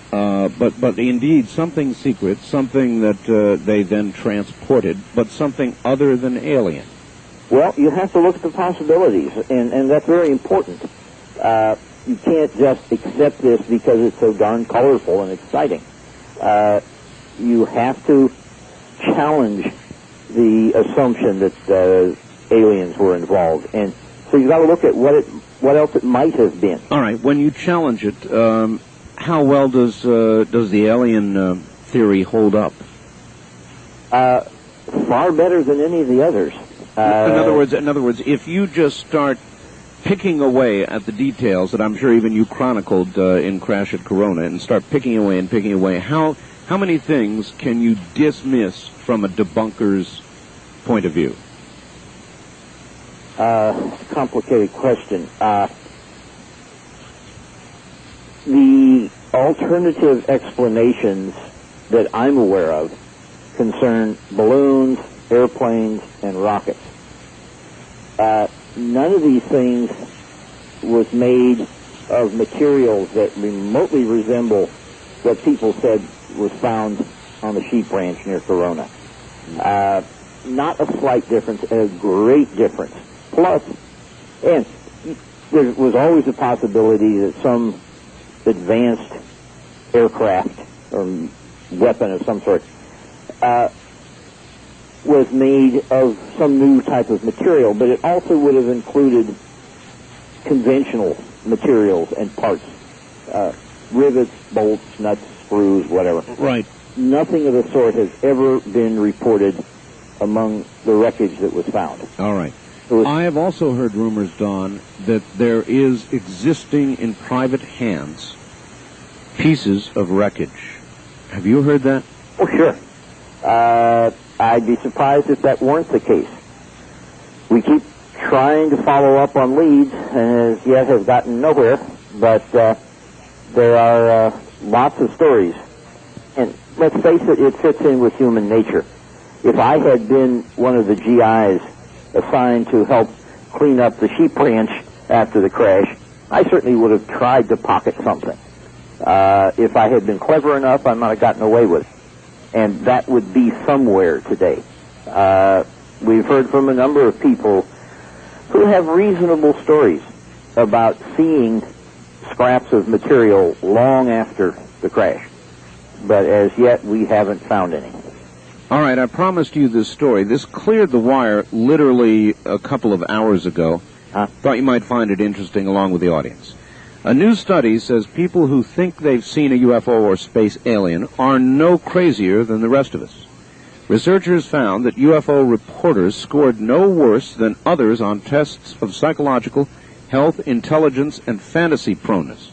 Speaker 1: but indeed something secret, something that they then transported, but something other than alien?
Speaker 5: Well, you have to look at the possibilities, and that's very important. You can't just accept this because it's so darn colorful and exciting. You have to challenge the assumption that aliens were involved, and so you've got to look at what else it might have been.
Speaker 1: All right. When you challenge it, how well does the alien theory hold up?
Speaker 5: Far better than any of the others.
Speaker 1: In other words, if you just start picking away at the details that I'm sure even you chronicled in Crash at Corona, and start picking away, how many things can you dismiss from a debunker's point of view?
Speaker 5: Complicated question. The alternative explanations that I'm aware of concern balloons, airplanes, and rockets. None of these things was made of materials that remotely resemble that people said was found on the sheep ranch near Corona. Not a slight difference, a great difference. Plus, and there was always a possibility that some advanced aircraft or weapon of some sort was made of some new type of material, but it also would have included conventional materials and parts, rivets, bolts, nuts, screws, whatever.
Speaker 1: Right.
Speaker 5: Nothing of the sort has ever been reported among the wreckage that was found.
Speaker 1: All right. I have also heard rumors, Don, that there is existing in private hands pieces of wreckage. Have you heard that?
Speaker 5: Oh, sure. I'd be surprised if that weren't the case. We keep trying to follow up on leads, and as yet have gotten nowhere, but there are lots of stories. And let's face it, it fits in with human nature. If I had been one of the GIs assigned to help clean up the sheep ranch after the crash, I certainly would have tried to pocket something. If I had been clever enough, I might have gotten away with it. And that would be somewhere today. We've heard from a number of people who have reasonable stories about seeing scraps of material long after the crash. But as yet, we haven't found any.
Speaker 1: All right, I promised you this story. This cleared the wire literally a couple of hours ago. Thought you might find it interesting along with the audience. A new study says people who think they've seen a UFO or space alien are no crazier than the rest of us. Researchers found that UFO reporters scored no worse than others on tests of psychological, health, intelligence, and fantasy proneness.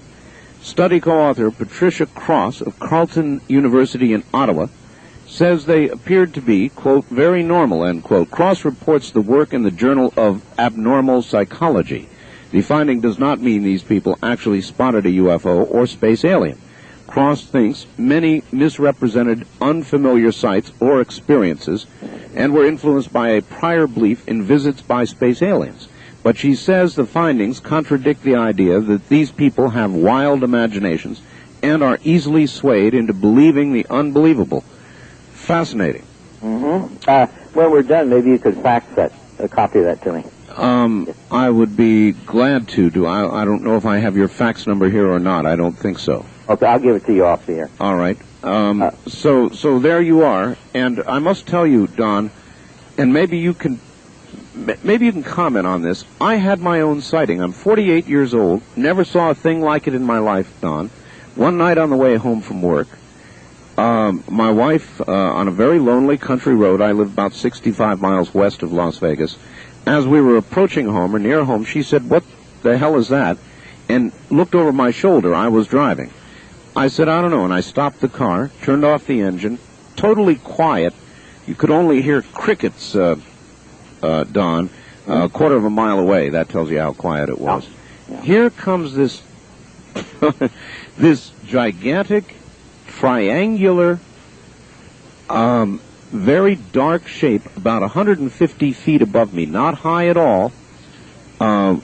Speaker 1: Study co-author Patricia Cross of Carleton University in Ottawa says they appeared to be, quote, very normal, end quote. Cross reports the work in the Journal of Abnormal Psychology. The finding does not mean these people actually spotted a UFO or space alien. Cross thinks many misrepresented unfamiliar sights or experiences and were influenced by a prior belief in visits by space aliens. But she says the findings contradict the idea that these people have wild imaginations and are easily swayed into believing the unbelievable. Fascinating.
Speaker 5: Mm-hmm. When we're done, maybe you could fax that, a copy of that to me.
Speaker 1: I would be glad to. I don't know if I have your fax number here or not. I don't think so.
Speaker 5: Okay, I'll give it to you off the air.
Speaker 1: All right. So there you are. And I must tell you, Don, and maybe you can comment on this. I had my own sighting. I'm 48 years old. Never saw a thing like it in my life, Don. One night on the way home from work, my wife, on a very lonely country road, I live about 65 miles west of Las Vegas. As we were approaching home, or near home, she said, "What the hell is that?" and looked over my shoulder. I was driving. I said, "I don't know," and I stopped the car, turned off the engine, totally quiet. You could only hear crickets, Don, a quarter of a mile away. That tells you how quiet it was.
Speaker 5: Yeah.
Speaker 1: Here comes this this gigantic, triangular, very dark shape, about 150 feet above me, not high at all,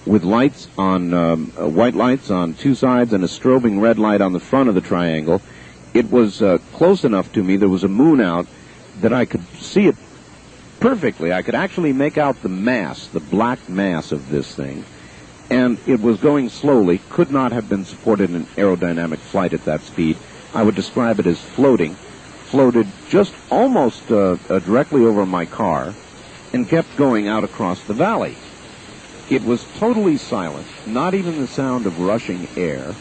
Speaker 1: with lights on, white lights on two sides and a strobing red light on the front of the triangle. It was close enough to me, there was a moon out, that I could see it perfectly. I could actually make out the mass, the black mass of this thing, and it was going slowly, could not have been supported in aerodynamic flight at that speed. I would describe it as floating. Floated just almost directly over my car and kept going out across the valley. It was totally silent, not even the sound of rushing air,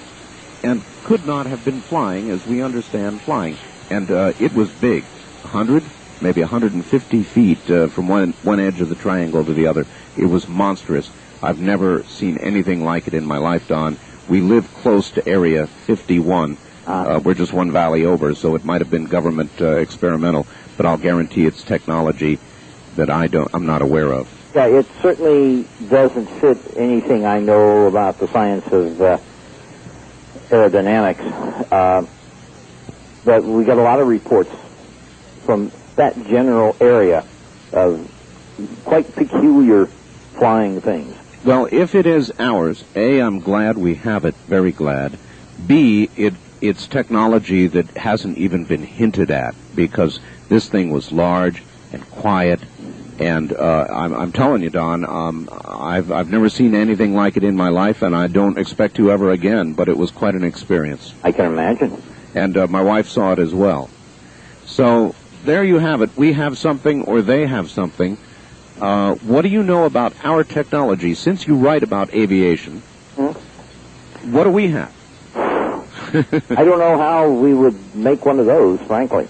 Speaker 1: and could not have been flying as we understand flying. And it was big, 100, maybe 150 feet from one edge of the triangle to the other. It was monstrous. I've never seen anything like it in my life, Don. We live close to Area 51. We're just one valley over, so it might have been government experimental, but I'll guarantee it's technology that I'm not aware of.
Speaker 5: Yeah, it certainly doesn't fit anything I know about the science of aerodynamics. But we got a lot of reports from that general area of quite peculiar flying things.
Speaker 1: Well, if it is ours, A, I'm glad we have it, very glad. B, it it's technology that hasn't even been hinted at, because this thing was large and quiet. And I'm telling you, Don, I've never seen anything like it in my life, and I don't expect to ever again, but it was quite an experience.
Speaker 5: I can imagine.
Speaker 1: And my wife saw it as well. So there you have it. We have something, or they have something. What do you know about our technology? Since you write about aviation, what do we have?
Speaker 5: I don't know how we would make one of those, frankly.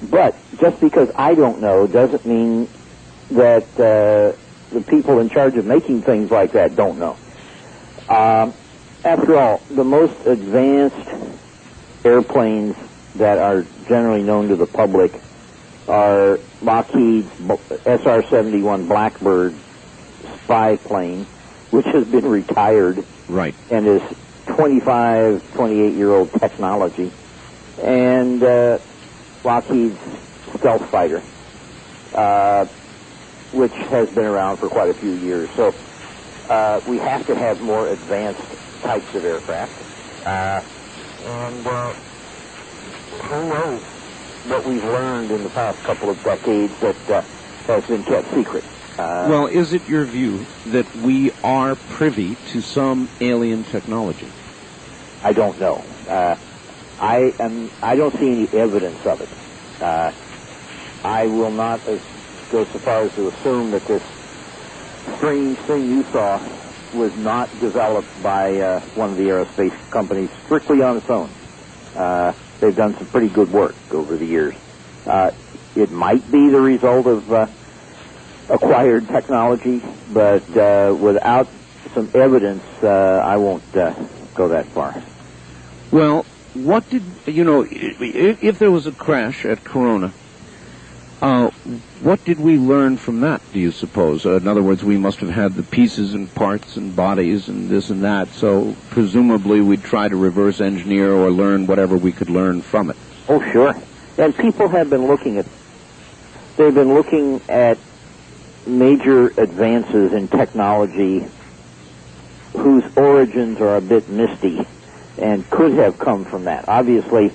Speaker 5: But just because I don't know doesn't mean that the people in charge of making things like that don't know. After all, the most advanced airplanes that are generally known to the public are Lockheed's SR-71 Blackbird spy plane, which has been retired,
Speaker 1: right,
Speaker 5: and is 28-year-old technology, and Lockheed's stealth fighter, which has been around for quite a few years. So we have to have more advanced types of aircraft. And who knows what we've learned in the past couple of decades that has been kept secret.
Speaker 1: Well, is it your view that we are privy to some alien technology?
Speaker 5: I don't know. I don't see any evidence of it. I will not go so far as to assume that this strange thing you saw was not developed by one of the aerospace companies strictly on its own. They've done some pretty good work over the years. It might be the result of acquired technology, but without some evidence, I won't go that far.
Speaker 1: Well, what did, if there was a crash at Corona, what did we learn from that, do you suppose? In other words, we must have had the pieces and parts and bodies and this and that, so presumably we'd try to reverse engineer or learn whatever we could learn from it.
Speaker 5: Oh, sure. And people have been looking at major advances in technology whose origins are a bit misty and could have come from that. Obviously,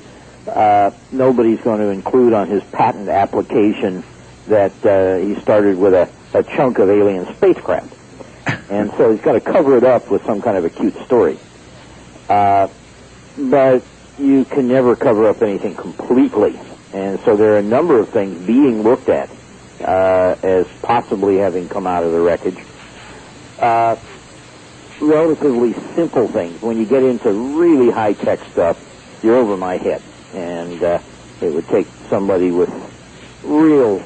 Speaker 5: nobody's going to include on his patent application that he started with a chunk of alien spacecraft. And so he's got to cover it up with some kind of a cute story. But you can never cover up anything completely. And so there are a number of things being looked at as possibly having come out of the wreckage. Relatively simple things. When you get into really high-tech stuff, you're over my head. And it would take somebody with real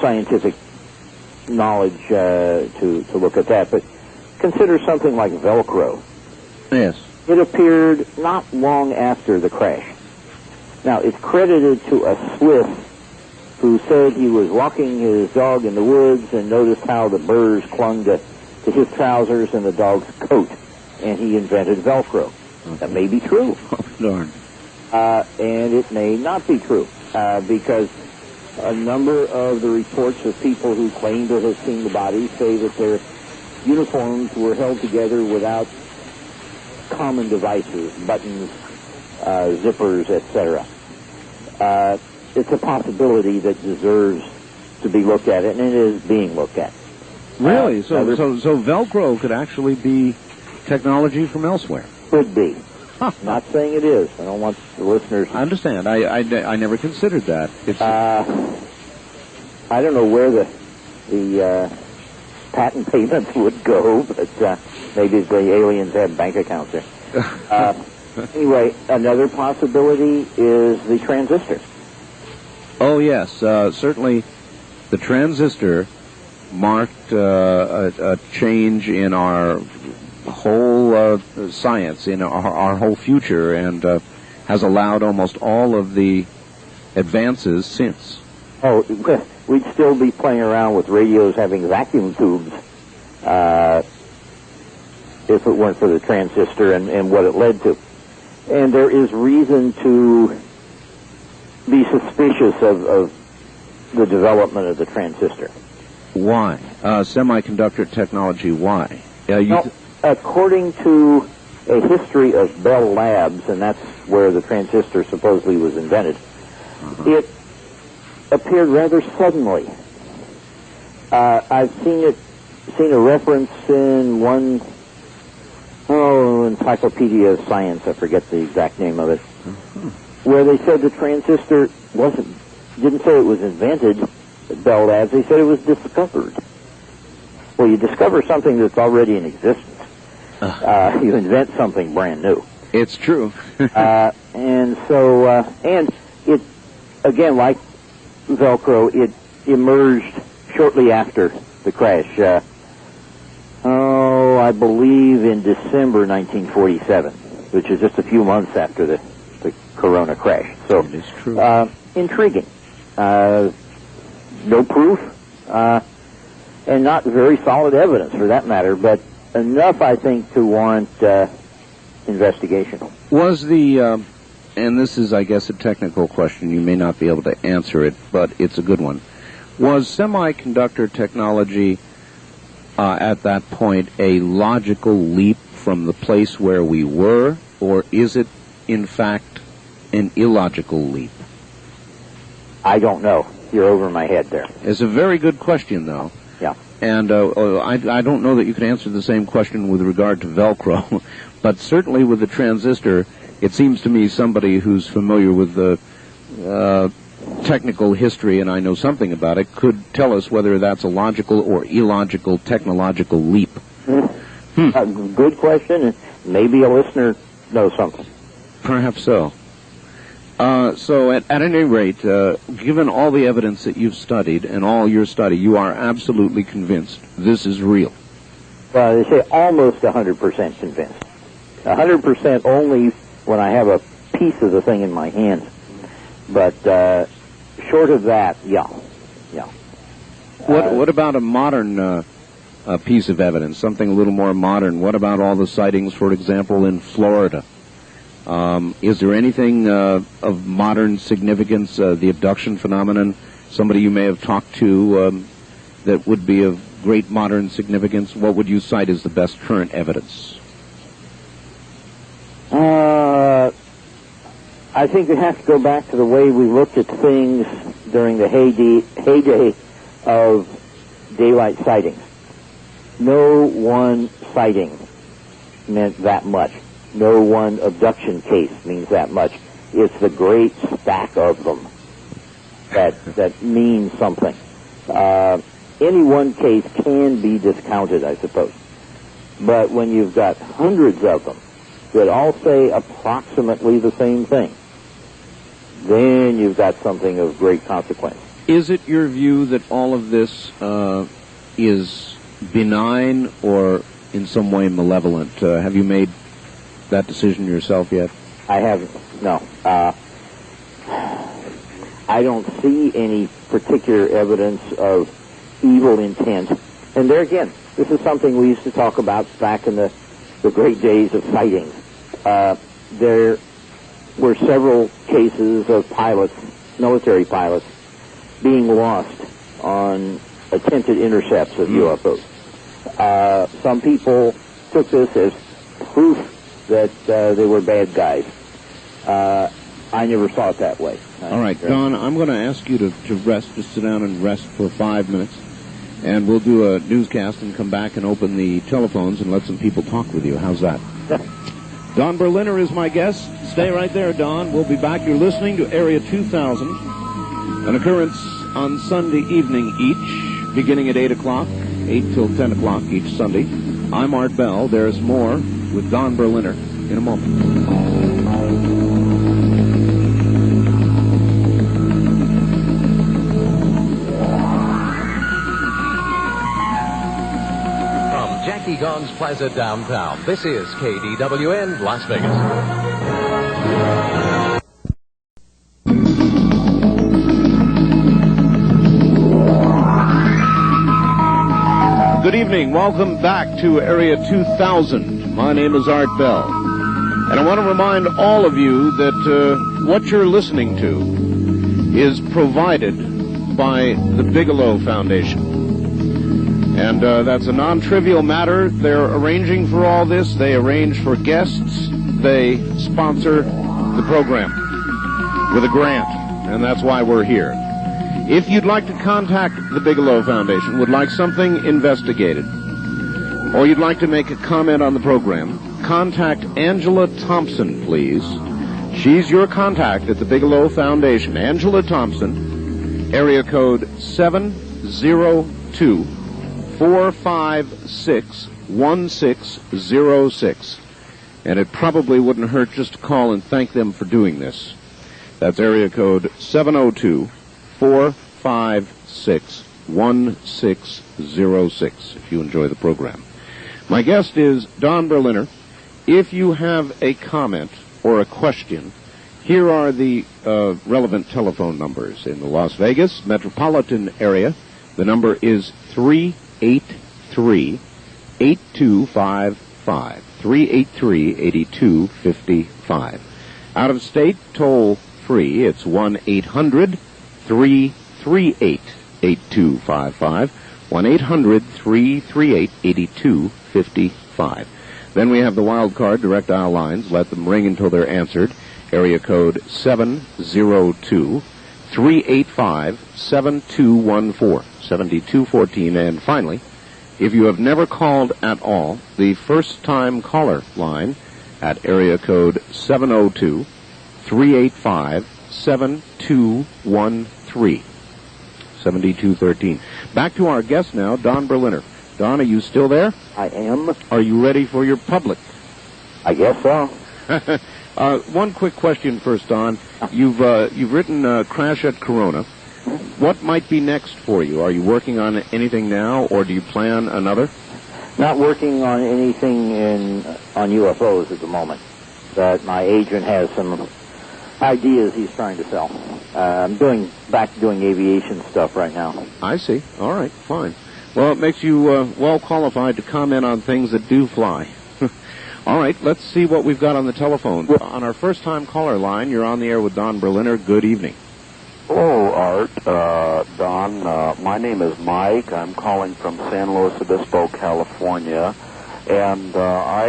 Speaker 5: scientific knowledge to look at that. But consider something like Velcro.
Speaker 1: Yes.
Speaker 5: It appeared not long after the crash. Now, it's credited to a Swiss who said he was walking his dog in the woods and noticed how the burrs clung to his trousers and the dog's coat, and he invented Velcro. That may be true.
Speaker 1: Oh, darn.
Speaker 5: And it may not be true, because a number of the reports of people who claim to have seen the body say that their uniforms were held together without common devices, buttons, zippers, etc. It's a possibility that deserves to be looked at, and it is being looked at.
Speaker 1: Really? So Velcro could actually be technology from elsewhere?
Speaker 5: Could be. Not saying it is. I don't want the listeners...
Speaker 1: I understand. I never considered that.
Speaker 5: I don't know where the patent payments would go, but maybe the aliens have bank accounts there. Anyway, another possibility is the transistor.
Speaker 1: Oh, yes. Certainly the transistor marked a change in our whole science, in our whole future, and has allowed almost all of the advances since. Oh,
Speaker 5: we'd still be playing around with radios having vacuum tubes if it weren't for the transistor and what it led to. And there is reason to be suspicious of the development of the transistor.
Speaker 1: Why? Semiconductor technology, why?
Speaker 5: According to a history of Bell Labs, and that's where the transistor supposedly was invented, it appeared rather suddenly. I've seen a reference in one Encyclopedia of Science, I forget the exact name of it, where they said the transistor didn't say it was invented at Bell Labs, they said it was discovered. Well, you discover something that's already in existence. You invent something brand new.
Speaker 1: It's true.
Speaker 5: And it, again, like Velcro, it emerged shortly after the crash. I believe in December 1947, which is just a few months after the Corona crash. So,
Speaker 1: it is true.
Speaker 5: Intriguing. No proof, and not very solid evidence for that matter, but enough, I think, to warrant investigation.
Speaker 1: Was and this is, I guess, a technical question, you may not be able to answer it, but it's a good one. Was semiconductor technology at that point a logical leap from the place where we were, or is it, in fact, an illogical leap?
Speaker 5: I don't know. You're over my head there.
Speaker 1: It's a very good question, though.
Speaker 5: Yeah.
Speaker 1: And I don't know that you could answer the same question with regard to Velcro, but certainly with the transistor, it seems to me somebody who's familiar with the technical history, and I know something about it, could tell us whether that's a logical or illogical technological leap.
Speaker 5: Good question, and maybe a listener knows something.
Speaker 1: Perhaps so. So at any rate, given all the evidence that you've studied and all your study, you are absolutely convinced this is real.
Speaker 5: They say almost 100% convinced. 100% only when I have a piece of the thing in my hands. But short of that, yeah.
Speaker 1: What about a modern piece of evidence, something a little more modern? What about all the sightings, for example, in Florida? Is there anything of modern significance, the abduction phenomenon, somebody you may have talked to that would be of great modern significance? What would you cite as the best current evidence?
Speaker 5: I think we have to go back to the way we looked at things during the heyday of daylight sightings. No one sighting meant that much. No one abduction case means that much. It's the great stack of them that means something. Any one case can be discounted, I suppose. But when you've got hundreds of them that all say approximately the same thing, then you've got something of great consequence.
Speaker 1: Is it your view that all of this is benign or in some way malevolent? Have you made that decision yourself yet?
Speaker 5: I haven't, no. I don't see any particular evidence of evil intent. And there again, this is something we used to talk about back in the great days of sightings. There were several cases of pilots, military pilots, being lost on attempted intercepts of UFOs. Some people took this as proof that they were bad guys. I never saw it that way.
Speaker 1: All right, Don, I'm going to ask you to rest, just sit down and rest for 5 minutes, and we'll do a newscast and come back and open the telephones and let some people talk with you. How's that? Don Berliner is my guest. Stay right there, Don. We'll be back. You're listening to Area 2000, an occurrence on Sunday evening each, beginning at 8 o'clock, 8 till 10 o'clock each Sunday. I'm Art Bell. There's more with Don Berliner in a moment.
Speaker 4: Jackie Gons Plaza downtown. This is KDWN Las Vegas.
Speaker 1: Good evening. Welcome back to Area 2000. My name is Art Bell. And I want to remind all of you that what you're listening to is provided by the Bigelow Foundation. And that's a non-trivial matter. They're arranging for all this. They arrange for guests. They sponsor the program with a grant, and that's why we're here. If you'd like to contact the Bigelow Foundation, would like something investigated, or you'd like to make a comment on the program, contact Angela Thompson, please. She's your contact at the Bigelow Foundation. Angela Thompson, area code 702-456-1606. And it probably wouldn't hurt just to call and thank them for doing this. That's area code 702-456-1606 if you enjoy the program. My guest is Don Berliner. If you have a comment or a question, here are the relevant telephone numbers. In the Las Vegas metropolitan area, the number is 383-8255. 383-8255. Out of state, toll free, it's 1-800-338-8255. 1-800-338-8255. Then we have the wild card direct dial lines. Let them ring until they're answered. Area code 702-385-7214. 7214. And finally, if you have never called at all, the first-time caller line at area code 702-385-7213. 7213. Back to our guest now, Don Berliner. Don, are you still there?
Speaker 5: I am.
Speaker 1: Are you ready for your public?
Speaker 5: I guess so.
Speaker 1: One quick question first, Don. You've written Crash at Corona. What might be next for you? Are you working on anything now, or do you plan another?
Speaker 5: Not working on anything on UFOs at the moment, but my agent has some ideas he's trying to sell. I'm back to doing aviation stuff right now.
Speaker 1: I see. All right, fine. Well, it makes you well qualified to comment on things that do fly. All right, let's see what we've got on the telephone. On our first-time caller line, you're on the air with Don Berliner. Good evening.
Speaker 6: Hello, Art. Don, my name is Mike. I'm calling from San Luis Obispo, California, and I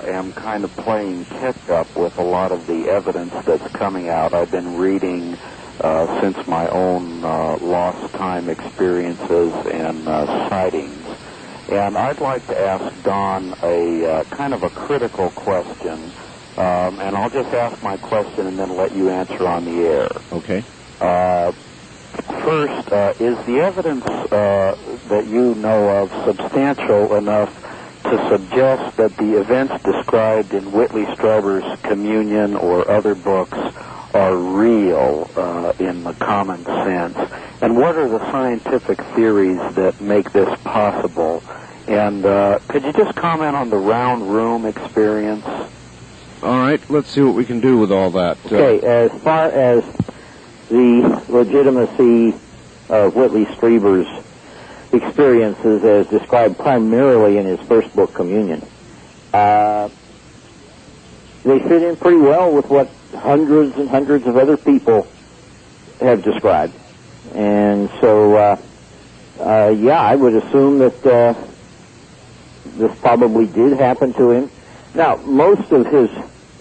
Speaker 6: am kind of playing catch-up with a lot of the evidence that's coming out. I've been reading since my own lost time experiences and sightings, and I'd like to ask Don a kind of a critical question, and I'll just ask my question and then let you answer on the air.
Speaker 1: Okay.
Speaker 6: First, is the evidence that you know of substantial enough to suggest that the events described in Whitley Strieber's Communion or other books are real in the common sense? And what are the scientific theories that make this possible? And could you just comment on the round room experience?
Speaker 1: All right, let's see what we can do with all that.
Speaker 5: Okay, as far as the legitimacy of Whitley Strieber's experiences as described primarily in his first book, Communion, they fit in pretty well with what hundreds and hundreds of other people have described. And so, yeah, I would assume that this probably did happen to him. Now, most of his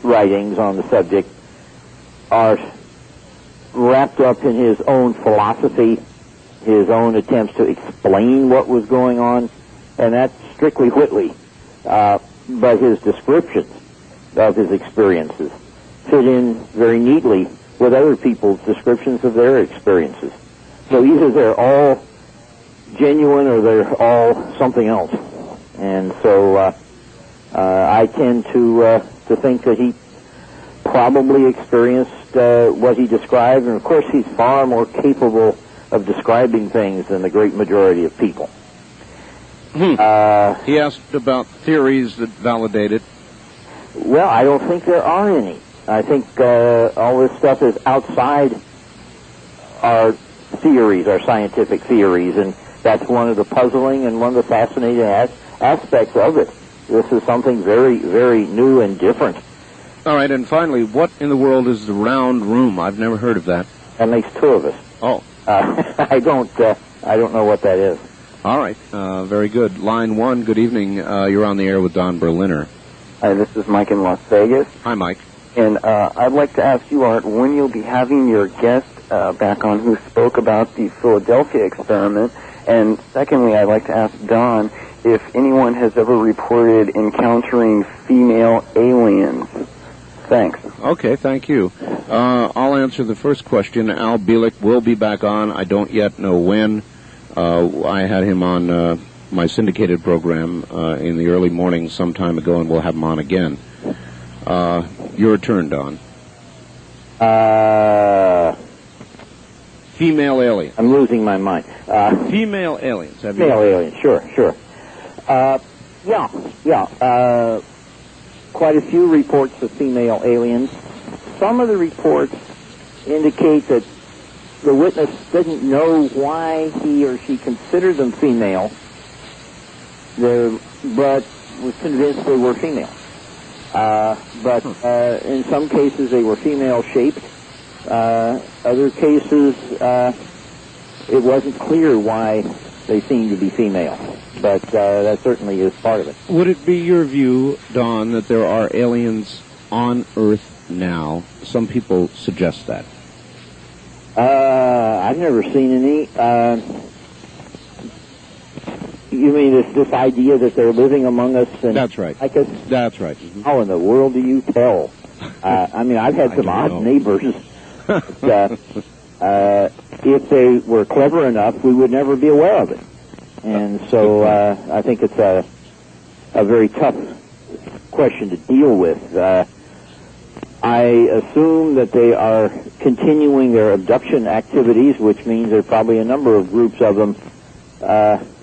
Speaker 5: writings on the subject are wrapped up in his own philosophy, his own attempts to explain what was going on, and that's strictly Whitley. But his descriptions of his experiences fit in very neatly with other people's descriptions of their experiences. So either they're all genuine or they're all something else. And so I tend to think that he probably experienced what he described, and of course he's far more capable of describing things than the great majority of people.
Speaker 1: He asked about theories that validate it.
Speaker 5: Well, I don't think there are any. I think all this stuff is outside our theories, our scientific theories, and that's one of the puzzling and one of the fascinating aspects of it. This is something very, very new and different.
Speaker 1: All right, and finally, what in the world is the round room? I've never heard of that.
Speaker 5: That makes two of us.
Speaker 1: Oh.
Speaker 5: I don't know what that is.
Speaker 1: All right, very good. Line 1, good evening. You're on the air with Don Berliner.
Speaker 7: Hi, this is Mike in Las Vegas.
Speaker 1: Hi, Mike.
Speaker 7: And I'd like to ask you, Art, when you'll be having your guest back on who spoke about the Philadelphia experiment. And secondly, I'd like to ask Don if anyone has ever reported encountering female aliens. Thanks.
Speaker 1: Okay, thank you. I'll answer the first question. Al Bielek will be back on. I don't yet know when. I had him on my syndicated program in the early morning some time ago, and we'll have him on again. Your turn, Don. Female aliens.
Speaker 5: I'm losing my mind.
Speaker 1: Female aliens.
Speaker 5: Female aliens, sure. Quite a few reports of female aliens. Some of the reports indicate that the witness didn't know why he or she considered them female, but was convinced they were female. But in some cases they were female-shaped. Other cases, it wasn't clear why they seemed to be female. But that certainly is part of it.
Speaker 1: Would it be your view, Don, that there are aliens on Earth now? Some people suggest that.
Speaker 5: I've never seen any. You mean this idea that they're living among us? And
Speaker 1: that's right.
Speaker 5: Like us?
Speaker 1: That's right. Mm-hmm.
Speaker 5: How in the world do you tell? I mean, I've had some odd neighbors. But, if they were clever enough, we would never be aware of it. And so I think it's a very tough question to deal with. I assume that they are continuing their abduction activities, which means there are probably a number of groups of them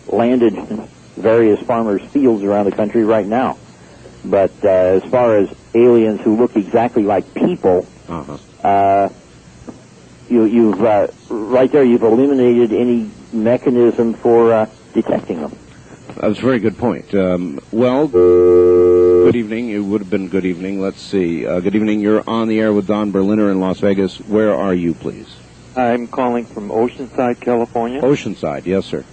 Speaker 5: landed in various farmers' fields around the country right now. But as far as aliens who look exactly like people, you've right there, you've eliminated any mechanism for detecting them.
Speaker 1: That's a very good point. Well, good evening. It would have been good evening. Let's see. Good evening. You're on the air with Don Berliner in Las Vegas. Where are you, please?
Speaker 8: I'm calling from Oceanside, California.
Speaker 1: Oceanside, yes, sir.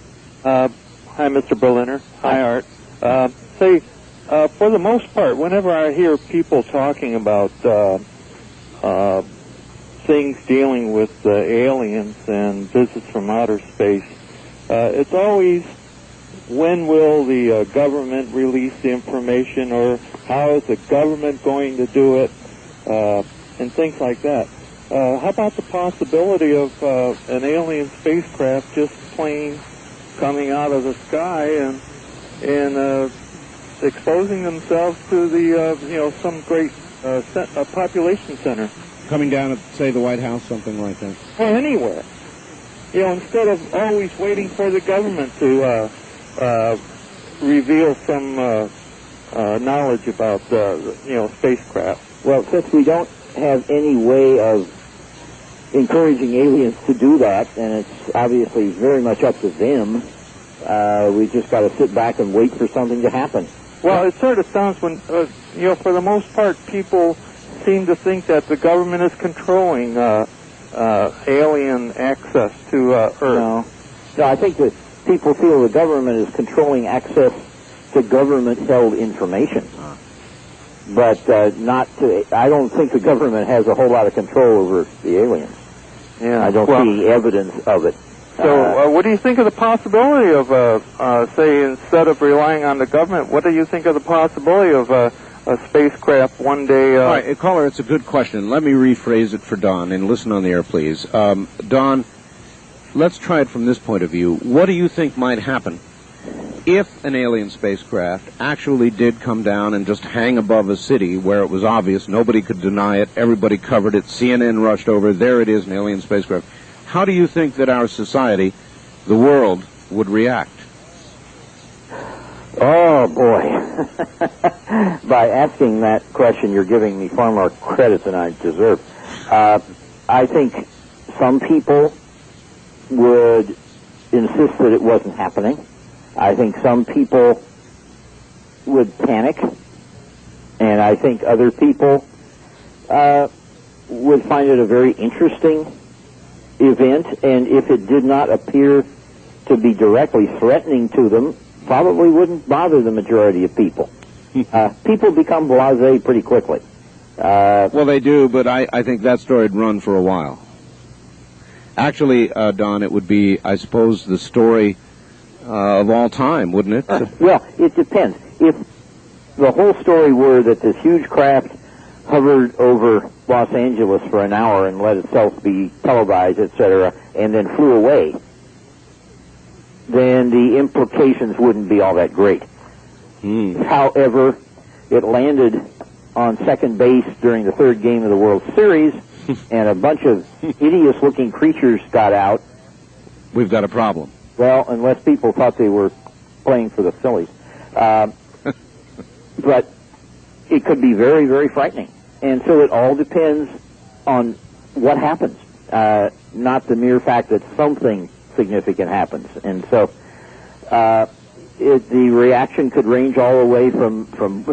Speaker 8: Hi, Mr. Berliner. Hi, Art. For the most part, whenever I hear people talking about things dealing with aliens and visits from outer space, it's always, when will the government release the information, or how is the government going to do it, and things like that. How about the possibility of an alien spacecraft just plain coming out of the sky and exposing themselves to the some great population center?
Speaker 1: Coming down at, say, the White House, something like that?
Speaker 8: Or anywhere. Instead of always waiting for the government to reveal some knowledge about spacecraft.
Speaker 5: Well, since we don't have any way of encouraging aliens to do that, and it's obviously very much up to them, we just got to sit back and wait for something to happen.
Speaker 8: Well, it sort of sounds when, for the most part, people seem to think that the government is controlling alien access to Earth.
Speaker 5: No, I think that people feel the government is controlling access to government-held information. But I don't think the government has a whole lot of control over the aliens.
Speaker 8: Yeah.
Speaker 5: I don't see evidence of it.
Speaker 8: So what do you think of the possibility of, say, instead of relying on the government, what do you think of the possibility of a spacecraft one day?
Speaker 1: All right, caller, it's a good question. Let me rephrase it for Don, and listen on the air, please. Don, let's try it from this point of view. What do you think might happen if an alien spacecraft actually did come down and just hang above a city where it was obvious, nobody could deny it, everybody covered it, CNN rushed over, there it is, an alien spacecraft? How do you think that our society, the world, would react?
Speaker 5: Oh, boy. By asking that question, you're giving me far more credit than I deserve. I think some people would insist that it wasn't happening. I think some people would panic. And I think other people would find it a very interesting event. And if it did not appear to be directly threatening to them probably wouldn't bother the majority of people. People become blasé pretty quickly.
Speaker 1: Well, they do, but I think that story would run for a while. Actually, Don, it would be, I suppose, the story of all time, wouldn't it?
Speaker 5: Well, it depends. If the whole story were that this huge craft hovered over Los Angeles for an hour and let itself be televised, etc., and then flew away, then the implications wouldn't be all that great. However, it landed on second base during the third game of the World Series, and a bunch of hideous-looking creatures got out.
Speaker 1: We've got a problem.
Speaker 5: Well, unless people thought they were playing for the Phillies. But it could be very, very frightening. And so it all depends on what happens, not the mere fact that something significant happens. And so the reaction could range all the way from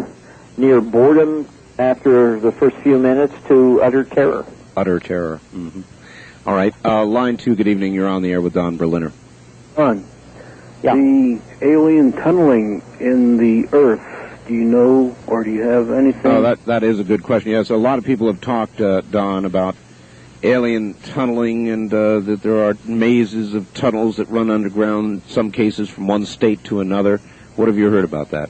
Speaker 5: near boredom after the first few minutes to utter terror.
Speaker 1: Utter terror. Mm-hmm. All right. Line 2, good evening. You're on the air with Don Berliner.
Speaker 9: Don,
Speaker 5: yeah.
Speaker 9: The alien tunneling in the Earth, do you know or do you have anything?
Speaker 1: Oh, that is a good question. Yes, a lot of people have talked, Don, about alien tunneling and that there are mazes of tunnels that run underground, in some cases from one state to another. What have you heard about that?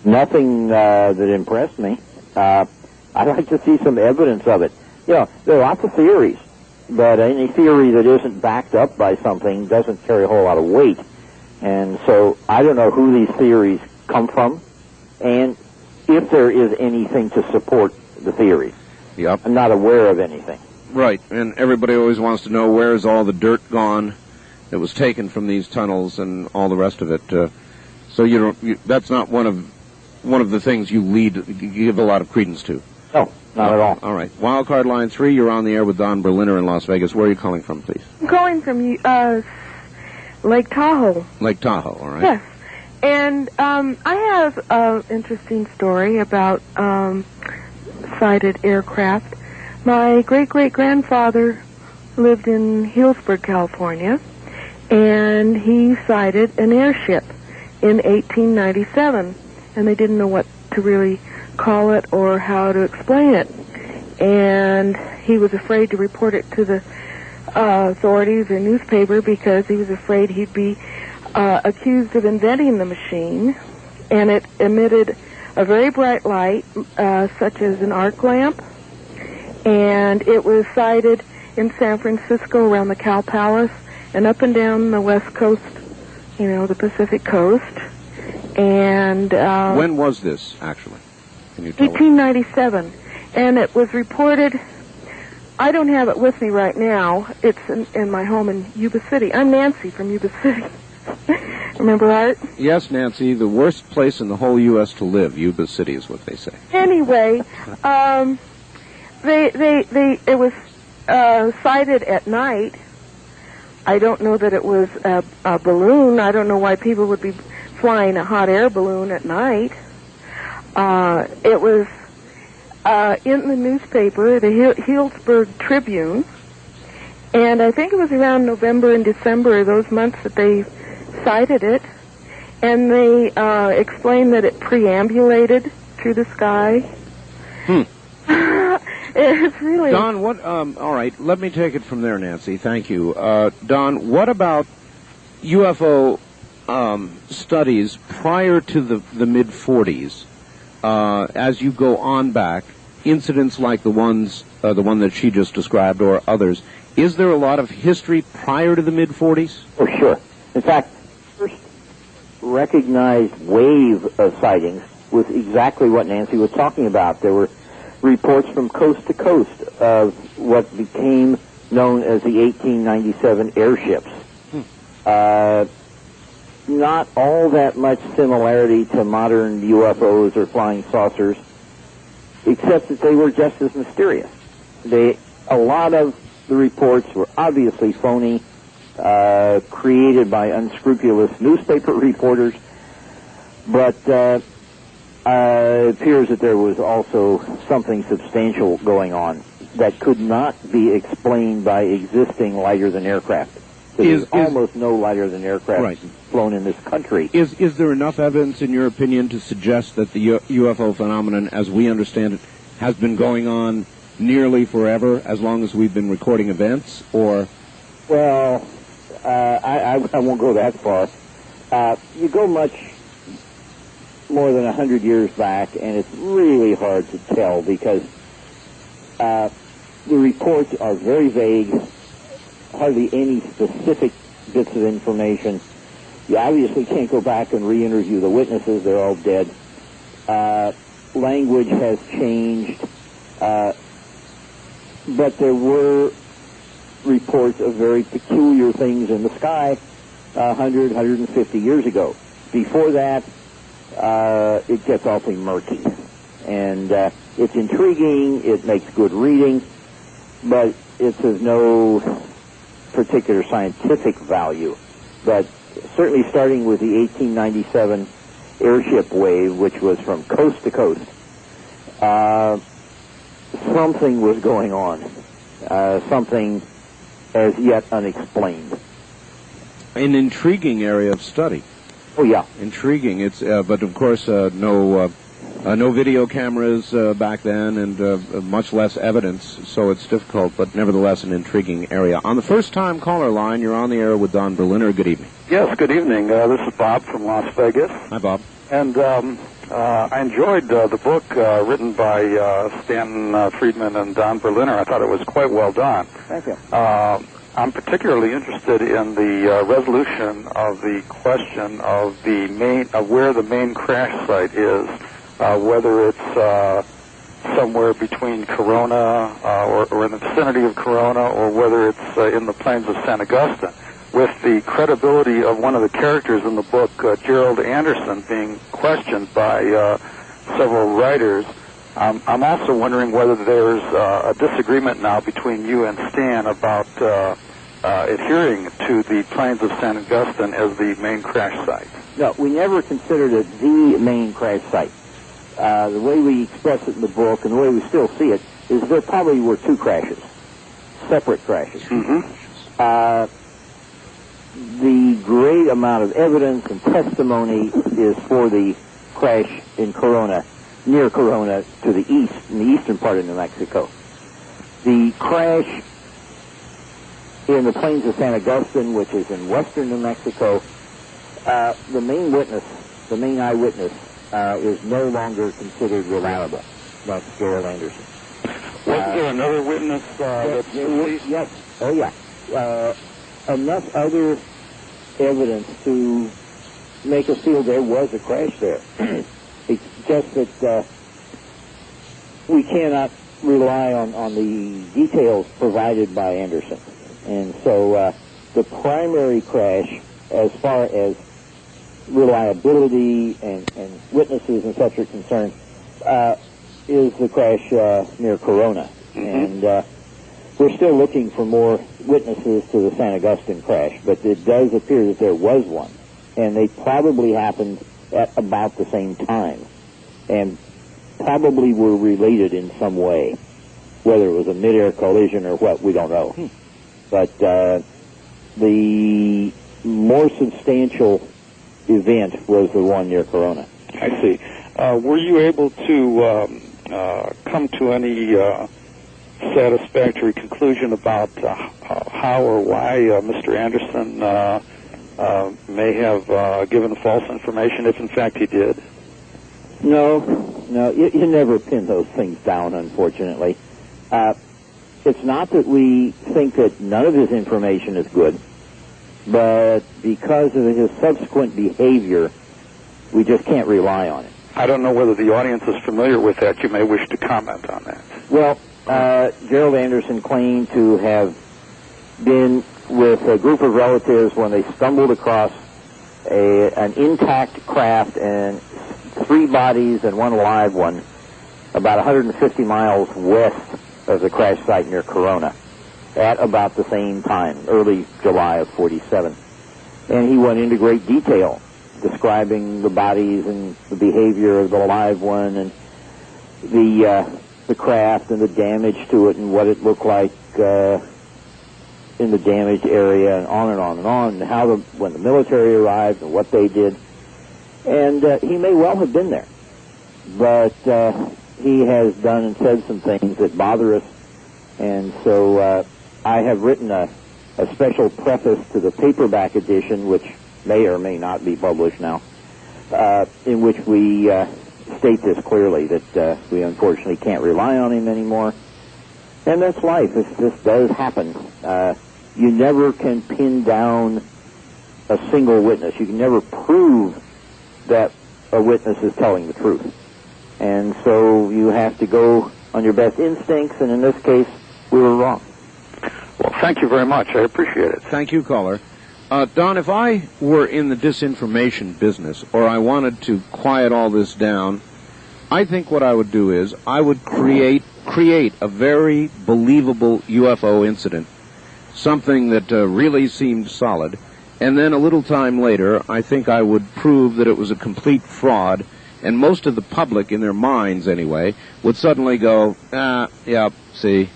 Speaker 5: Nothing that impressed me. I'd like to see some evidence of it. You know, there are lots of theories, but any theory that isn't backed up by something doesn't carry a whole lot of weight. And so I don't know who these theories come from and if there is anything to support the theories.
Speaker 1: Yep.
Speaker 5: I'm not aware of anything.
Speaker 1: Right, and everybody always wants to know where is all the dirt gone that was taken from these tunnels and all the rest of it. So that's not one of the things you give a lot of credence to.
Speaker 5: No, not at all.
Speaker 1: All right. Wildcard line 3, you're on the air with Don Berliner in Las Vegas. Where are you calling from, please?
Speaker 10: I'm calling from Lake Tahoe.
Speaker 1: Lake Tahoe, all right.
Speaker 10: Yes. And I have an interesting story about sighted aircraft. My great-great-grandfather lived in Healdsburg, California, and he sighted an airship in 1897, and they didn't know what to really call it or how to explain it. And he was afraid to report it to the authorities or newspaper because he was afraid he'd be accused of inventing the machine. And it emitted a very bright light, such as an arc lamp. And it was sighted in San Francisco around the Cow Palace and up and down the west coast, the Pacific coast. And
Speaker 1: when was this, actually? Can you tell
Speaker 10: 1897. And it was reported, I don't have it with me right now. It's in my home in Yuba City. I'm Nancy from Yuba City. Remember, Art?
Speaker 1: Yes, Nancy, the worst place in the whole U.S. to live. Yuba City is what they say.
Speaker 10: Anyway, it was sighted at night. I don't know that it was a balloon. I don't know why people would be flying a hot air balloon at night. It was in the newspaper, the Healdsburg Tribune, and I think it was around November and December, those months that they sighted it, and they explained that it preambulated through the sky. It's really...
Speaker 1: Don, what, all right, let me take it from there, Nancy. Thank you. Don, what about UFO studies prior to the mid-40s? As you go on back, incidents like the one that she just described or others, is there a lot of history prior to the mid-40s?
Speaker 5: Oh, sure. In fact, the first recognized wave of sightings was exactly what Nancy was talking about. There were reports from coast to coast of what became known as the 1897 airships. Not all that much similarity to modern UFOs or flying saucers, except that they were just as mysterious. A lot of the reports were obviously phony, created by unscrupulous newspaper reporters, but it appears that there was also something substantial going on that could not be explained by existing lighter-than-aircraft. There's almost no lighter-than-air craft flown in this country.
Speaker 1: Is there enough evidence, in your opinion, to suggest that the UFO phenomenon, as we understand it, has been going on nearly forever, as long as we've been recording events, or?
Speaker 5: Well, I won't go that far. You go much more than 100 years back, and it's really hard to tell because the reports are very vague, hardly any specific bits of information. You obviously can't go back and re-interview the witnesses. They're all dead. Language has changed, but there were reports of very peculiar things in the sky 100, 150 years ago. Before that, it gets awfully murky. And it's intriguing, it makes good reading, but it's of no particular scientific value. But certainly starting with the 1897 airship wave, which was from coast to coast, something was going on, something as yet unexplained.
Speaker 1: An intriguing area of study.
Speaker 5: Oh yeah,
Speaker 1: intriguing. It's but of course no video cameras back then, and much less evidence, so it's difficult. But nevertheless, an intriguing area. On the first-time caller line, you're on the air with Don Berliner. Good evening.
Speaker 11: Yes, good evening. This is Bob from Las Vegas.
Speaker 1: Hi, Bob.
Speaker 11: And I enjoyed the book written by Stanton Friedman and Don Berliner. I thought it was quite well done.
Speaker 5: Thank you.
Speaker 11: I'm particularly interested in the resolution of the question of where the main crash site is, whether it's somewhere between Corona or in the vicinity of Corona, or whether it's in the plains of San Augustine. With the credibility of one of the characters in the book, Gerald Anderson, being questioned by several writers, I'm also wondering whether there's a disagreement now between you and Stan about adhering to the plains of San Augustine as the main crash site.
Speaker 5: No, we never considered it the main crash site. The way we express it in the book, and the way we still see it, is there probably were two crashes, separate crashes.
Speaker 11: Mm-hmm.
Speaker 5: The great amount of evidence and testimony is for the crash in Corona, near Corona, to the east, in the eastern part of New Mexico. The crash in the plains of San Augustine, which is in western New Mexico, the main witness, the main eyewitness, is no longer considered reliable. That's Gerald Anderson.
Speaker 11: Wasn't there another witness that's deceased?
Speaker 5: Yes. Oh, yeah. Enough other evidence to make us feel there was a crash there. It's just that we cannot rely on the details provided by Anderson. And so the primary crash, as far as reliability and witnesses and such are concerned, is the crash near Corona. Mm-hmm. And we're still looking for more witnesses to the San Augustine crash, but it does appear that there was one, and they probably happened at about the same time, and probably were related in some way. Whether it was a mid-air collision or what, we don't know. But the more substantial event was the one near Corona.
Speaker 11: I see. Were you able to come to any satisfactory conclusion about how or why Mr. Anderson may have given false information, if in fact he did?
Speaker 5: No, you never pin those things down, unfortunately. It's not that we think that none of his information is good, but because of his subsequent behavior, we just can't rely on it.
Speaker 11: I don't know whether the audience is familiar with that. You may wish to comment on that.
Speaker 5: Well, Gerald Anderson claimed to have been with a group of relatives when they stumbled across an intact craft and 3 bodies and 1 live one about 150 miles west of the crash site near Corona at about the same time, early July of 47. And he went into great detail describing the bodies and the behavior of the live one and the craft and the damage to it and what it looked like in the damaged area, and on and on and on, and how when the military arrived and what they did. And he may well have been there, but he has done and said some things that bother us. And so I have written a special preface to the paperback edition, which may or may not be published now, in which we state this clearly, that we unfortunately can't rely on him anymore. And that's life. This does happen. You never can pin down a single witness. You can never prove that a witness is telling the truth. And so you have to go on your best instincts, and in this case, we were wrong.
Speaker 11: Well, thank you very much. I appreciate it.
Speaker 1: Thank you, caller. Don, if I were in the disinformation business, or I wanted to quiet all this down, I think what I would do is I would create a very believable UFO incident, something that really seemed solid, and then a little time later, I think I would prove that it was a complete fraud, and most of the public, in their minds anyway, would suddenly go, yeah, see,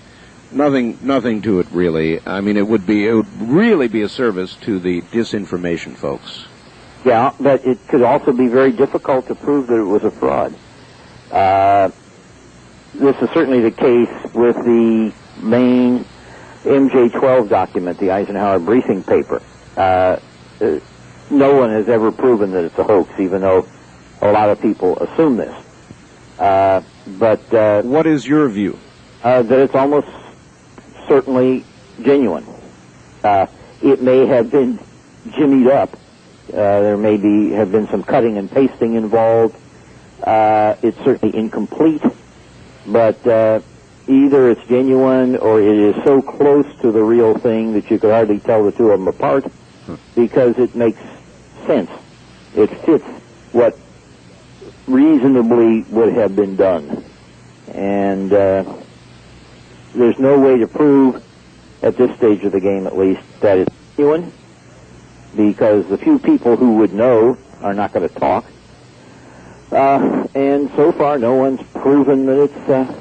Speaker 1: nothing to it really. I mean, it would really be a service to the disinformation folks.
Speaker 5: Yeah, but it could also be very difficult to prove that it was a fraud. This is certainly the case with the main MJ-12 document, the Eisenhower briefing paper. No one has ever proven that it's a hoax, even though a lot of people assume this. But
Speaker 1: what is your view?
Speaker 5: That it's almost certainly genuine. It may have been jimmied up. There may have been some cutting and pasting involved. It's certainly incomplete, but either it's genuine or it is so close to the real thing that you could hardly tell the two of them apart, because it makes sense. It fits what reasonably would have been done. And there's no way to prove, at this stage of the game at least, that it's genuine, because the few people who would know are not going to talk. And so far, no one's proven that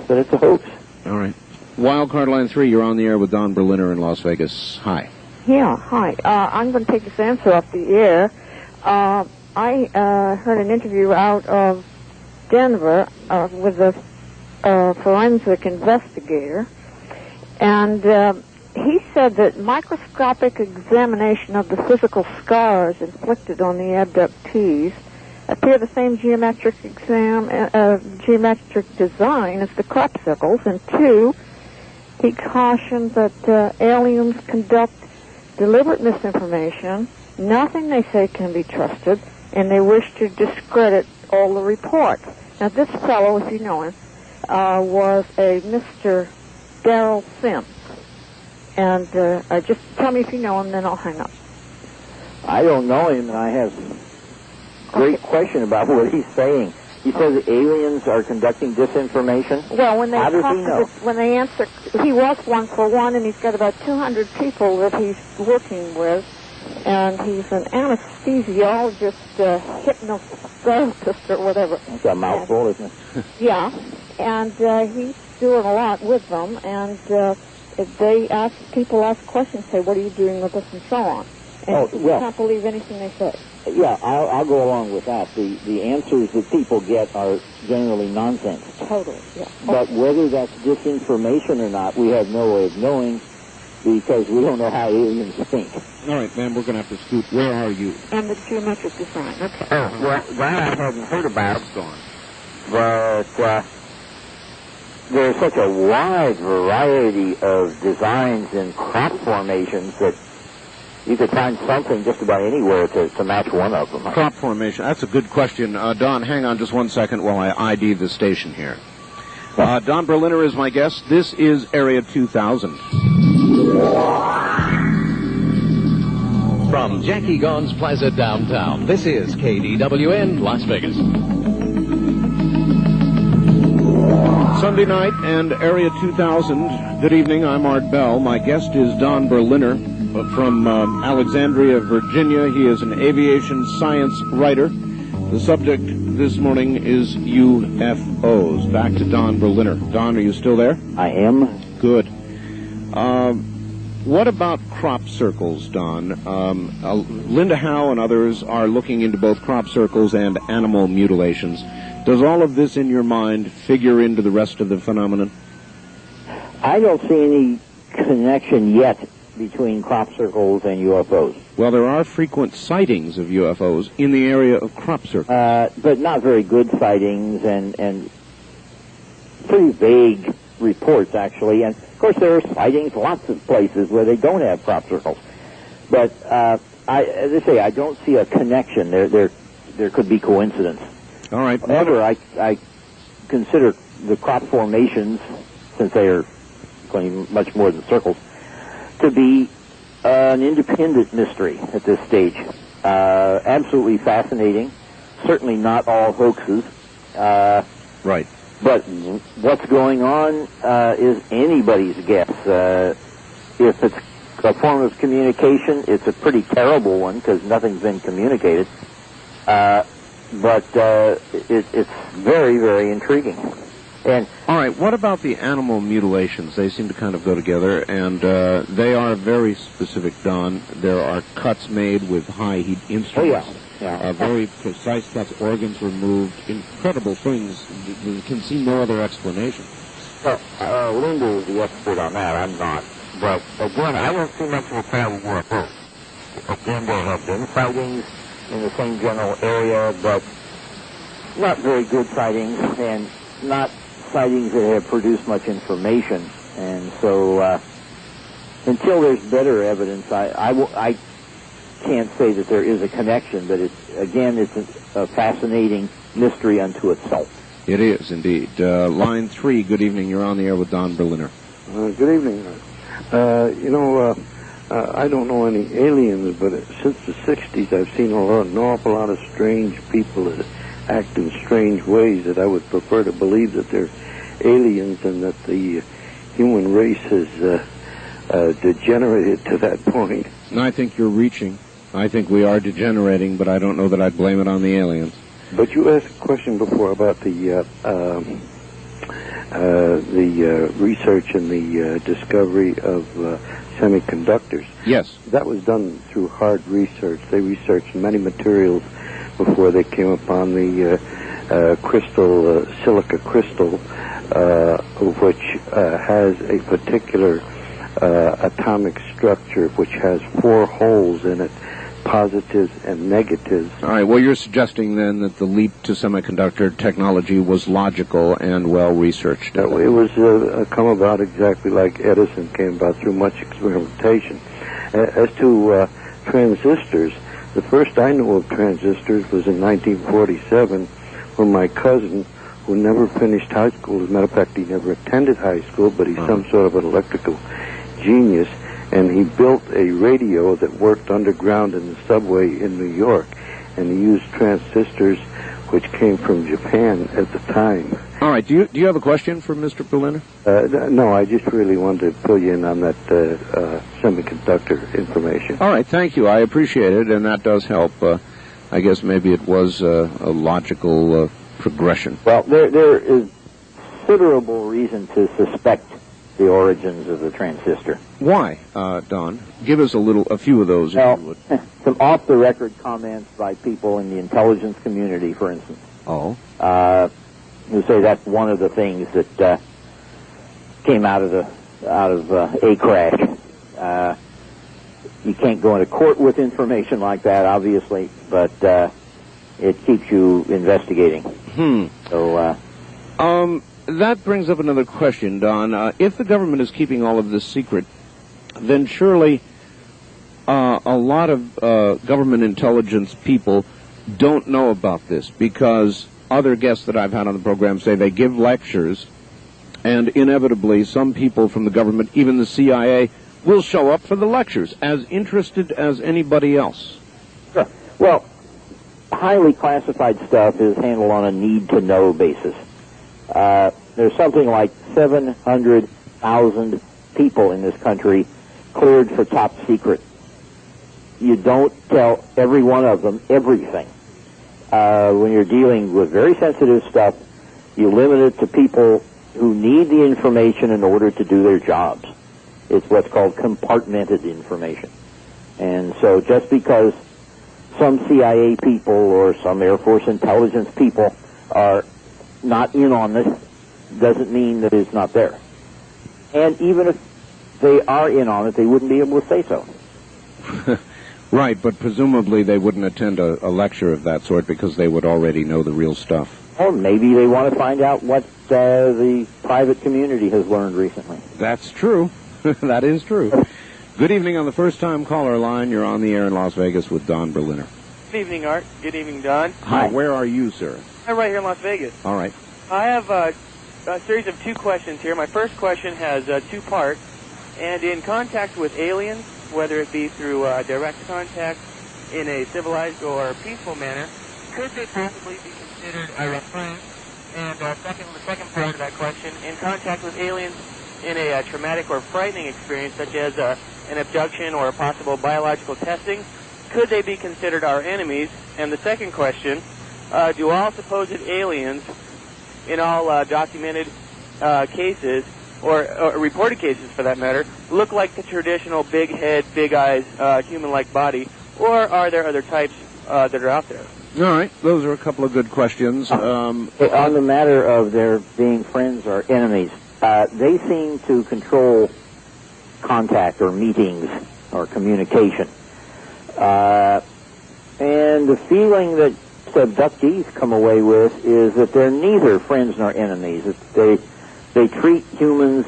Speaker 5: it's a hoax.
Speaker 1: All right. Wildcard line 3, you're on the air with Don Berliner in Las Vegas. Hi.
Speaker 12: Yeah, hi. I'm going to take this answer off the air. I heard an interview out of Denver with a forensic investigator, and he said that microscopic examination of the physical scars inflicted on the abductees appear the same geometric design as the crop-circles, and 2, he cautioned that aliens conduct deliberate misinformation, nothing they say can be trusted, and they wish to discredit all the reports. Now, this fellow, if you know him, was a Mr. Darrell Sims. And just tell me if you know him, then I'll hang up.
Speaker 5: I don't know him, and I have great question about what he's saying. He says aliens are conducting disinformation?
Speaker 12: Well, when they
Speaker 5: How does he know?
Speaker 12: when they answer, he was 1-for-1, and he's got about 200 people that he's working with, and he's an anesthesiologist, hypnotherapist, or whatever.
Speaker 5: It's a mouthful, isn't it?
Speaker 12: Yeah, and he's doing a lot with them, and people ask questions, say, what are you doing with us, and so on. And you can't believe anything they say.
Speaker 5: Yeah, I'll go along with that. The answers that people get are generally nonsense.
Speaker 12: Totally, yeah.
Speaker 5: But whether that's disinformation or not, we have no way of knowing, because we don't know how aliens think.
Speaker 1: All right, ma'am, we're going to have to scoot. Where are you?
Speaker 12: And the geometric design, okay.
Speaker 5: Oh, well, that I hadn't heard about.
Speaker 1: It's gone.
Speaker 5: But there's such a wide variety of designs and crop formations that you could find something just about anywhere to match one of them.
Speaker 1: Crop formation. That's a good question. Don, hang on just 1 second while I ID the station here. Don Berliner is my guest. This is Area 2000.
Speaker 4: From Jackie Gone's Plaza downtown, this is KDWN Las Vegas.
Speaker 1: Sunday night and Area 2000. Good evening, I'm Art Bell. My guest is Don Berliner from Alexandria, Virginia. He is an aviation science writer. The subject this morning is UFOs. Back to Don Berliner. Don, are you still there?
Speaker 5: I am.
Speaker 1: Good. What about crop circles, Don? Linda Howe and others are looking into both crop circles and animal mutilations. Does all of this, in your mind, figure into the rest of the phenomenon?
Speaker 5: I don't see any connection yet between crop circles and UFOs.
Speaker 1: Well, there are frequent sightings of UFOs in the area of crop circles.
Speaker 5: But not very good sightings and pretty vague reports, actually. And, of course, there are sightings lots of places where they don't have crop circles. But, as I say, I don't see a connection. There could be coincidence.
Speaker 1: All right.
Speaker 5: However, I consider the crop formations, since they are much more than circles, to be an independent mystery at this stage. Absolutely fascinating. Certainly not all hoaxes.
Speaker 1: Right.
Speaker 5: But what's going on is anybody's guess. If it's a form of communication, it's a pretty terrible one because nothing's been communicated. But it's very, very intriguing. And
Speaker 1: all right, what about the animal mutilations? They seem to kind of go together, and they are very specific, Don. There are cuts made with high-heat instruments.
Speaker 5: Oh, yeah.
Speaker 1: Very precise cuts, organs removed, incredible things. You can see no other explanation.
Speaker 5: Well, Linda is the expert on that. I'm not. But, again, I don't see much of a problem with both. Again, there have been sightings in the same general area, but not very good sightings, and not sightings that have produced much information. And so, until there's better evidence, I can't say that there is a connection, but it's a fascinating mystery unto itself.
Speaker 1: It is, indeed. Line 3, good evening. You're on the air with Don Berliner.
Speaker 9: Good evening. I don't know any aliens, but since the 60s, I've seen an awful lot of strange people that act in strange ways that I would prefer to believe that they're aliens and that the human race has degenerated to that point.
Speaker 1: I think you're reaching. I think we are degenerating, but I don't know that I'd blame it on the aliens.
Speaker 9: But you asked a question before about the research and the discovery of semiconductors.
Speaker 1: Yes.
Speaker 9: That was done through hard research. They researched many materials before they came upon the silica crystal, which has a particular atomic structure which has 4 holes in it, positives and negatives.
Speaker 1: All right, well, you're suggesting then that the leap to semiconductor technology was logical and well-researched.
Speaker 9: It was come about exactly like Edison came about through much experimentation. As to transistors, the first I knew of transistors was in 1947 when my cousin, who never finished high school, as a matter of fact, he never attended high school, but he's some sort of an electrical genius, and he built a radio that worked underground in the subway in New York, and he used transistors which came from Japan at the time.
Speaker 1: All right, do you have a question for Mr. Berliner?
Speaker 9: No, I just really wanted to fill you in on that semiconductor information.
Speaker 1: All right, thank you. I appreciate it, and that does help. I guess maybe it was a logical progression.
Speaker 5: Well, there is considerable reason to suspect the origins of the transistor.
Speaker 1: Why, Don? Give us a few of those, if you would.
Speaker 5: Some off-the-record comments by people in the intelligence community, for instance.
Speaker 1: Oh.
Speaker 5: Who say that's one of the things that came out of a crash. You can't go into court with information like that, obviously, but it keeps you investigating. So.
Speaker 1: That brings up another question, Don. If the government is keeping all of this secret, then surely a lot of government intelligence people don't know about this, because other guests that I've had on the program say they give lectures, and inevitably some people from the government, even the CIA, will show up for the lectures, as interested as anybody else.
Speaker 5: Sure. Well, highly classified stuff is handled on a need-to-know basis. There's something like 700,000 people in this country cleared for top secret. You don't tell every one of them everything. When you're dealing with very sensitive stuff, you limit it to people who need the information in order to do their jobs. It's what's called compartmented information. And so just because some CIA people or some Air Force intelligence people are not in on this doesn't mean that it's not there. And even if they are in on it, they wouldn't be able to say so.
Speaker 1: Right, but presumably they wouldn't attend a lecture of that sort because they would already know the real stuff.
Speaker 5: Or maybe they want to find out what the private community has learned recently.
Speaker 1: That's true. That is true. Good evening on the first-time caller line. You're on the air in Las Vegas with Don Berliner.
Speaker 13: Good evening, Art. Good evening, Don.
Speaker 1: Hi. Where are you, sir?
Speaker 13: I'm right here in Las Vegas.
Speaker 1: All right.
Speaker 13: I have a series of 2 questions here. My first question has 2 parts. And in contact with aliens, whether it be through direct contact in a civilized or peaceful manner, could they possibly be considered our friends? And the second part of that question, in contact with aliens in a traumatic or frightening experience, such as an abduction or a possible biological testing, could they be considered our enemies? And the second question, do all supposed aliens, in all documented cases, or reported cases for that matter, look like the traditional big head, big eyes, human-like body, or are there other types that are out there?
Speaker 1: All right, those are a couple of good questions.
Speaker 5: On the matter of their being friends or enemies, they seem to control contact or meetings or communication. And the feeling that abductees come away with is that they're neither friends nor enemies. They treat humans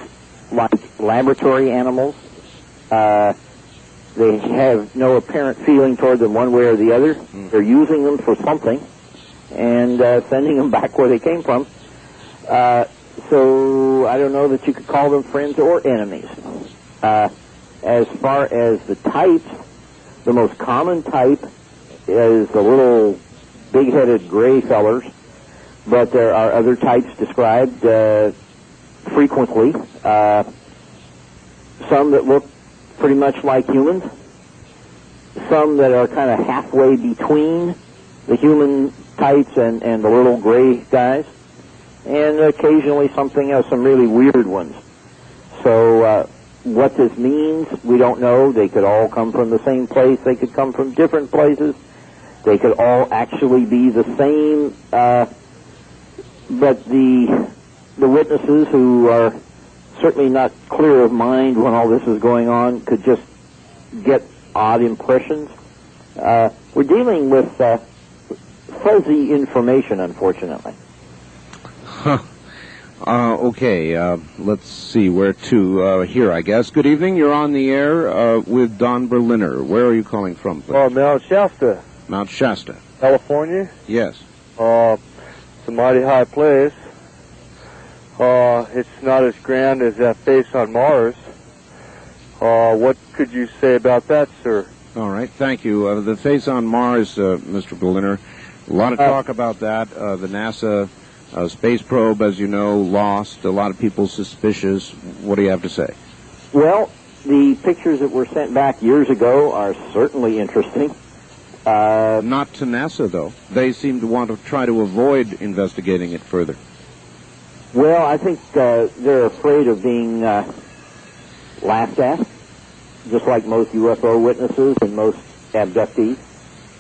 Speaker 5: like laboratory animals. They have no apparent feeling toward them one way or the other. They're using them for something and sending them back where they came from. So I don't know that you could call them friends or enemies. As far as the types, the most common type is the little big-headed gray fellers, but there are other types described frequently. Some that look pretty much like humans, some that are kind of halfway between the human types and the little gray guys, and occasionally something else, some really weird ones. So what this means, we don't know. They could all come from the same place. They could come from different places. They could all actually be the same, but the witnesses, who are certainly not clear of mind when all this is going on, could just get odd impressions. We're dealing with fuzzy information, unfortunately.
Speaker 1: Okay, let's see, where to? Here, I guess. Good evening. You're on the air with Don Berliner. Where are you calling from, please?
Speaker 14: Mount Shasta.
Speaker 1: Mount Shasta.
Speaker 14: California?
Speaker 1: Yes.
Speaker 14: It's a mighty high place. It's not as grand as that face on Mars. What could you say about that, sir?
Speaker 1: All right, thank you. The face on Mars, Mr. Berliner, a lot of talk about that. The NASA space probe, as you know, lost. A lot of people suspicious. What do you have to say?
Speaker 5: Well, the pictures that were sent back years ago are certainly interesting.
Speaker 1: Not to NASA, though. They seem to want to try to avoid investigating it further.
Speaker 5: Well, I think they're afraid of being laughed at, just like most UFO witnesses and most abductees.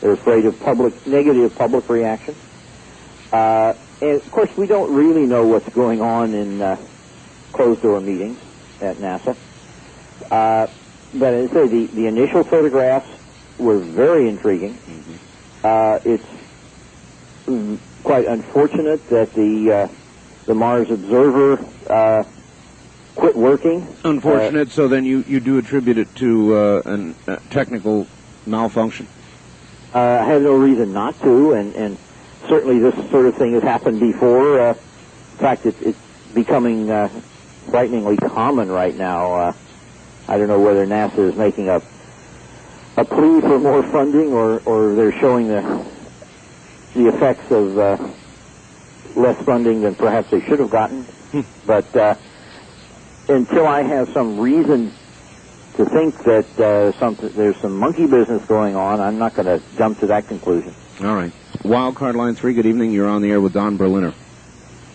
Speaker 5: They're afraid of negative public reaction. And, of course, we don't really know what's going on in closed-door meetings at NASA. But as I say, the initial photographs were very intriguing. It's quite unfortunate that the Mars Observer quit working.
Speaker 1: Unfortunate, so then you do attribute it to a technical malfunction?
Speaker 5: I have no reason not to, and certainly this sort of thing has happened before. In fact, it's becoming frighteningly common right now. I don't know whether NASA is making a plea for more funding, or they're showing the effects of less funding than perhaps they should have gotten. But until I have some reason to think that there's some monkey business going on, I'm not going to jump to that conclusion.
Speaker 1: All right. Wildcard line 3, good evening. You're on the air with Don Berliner.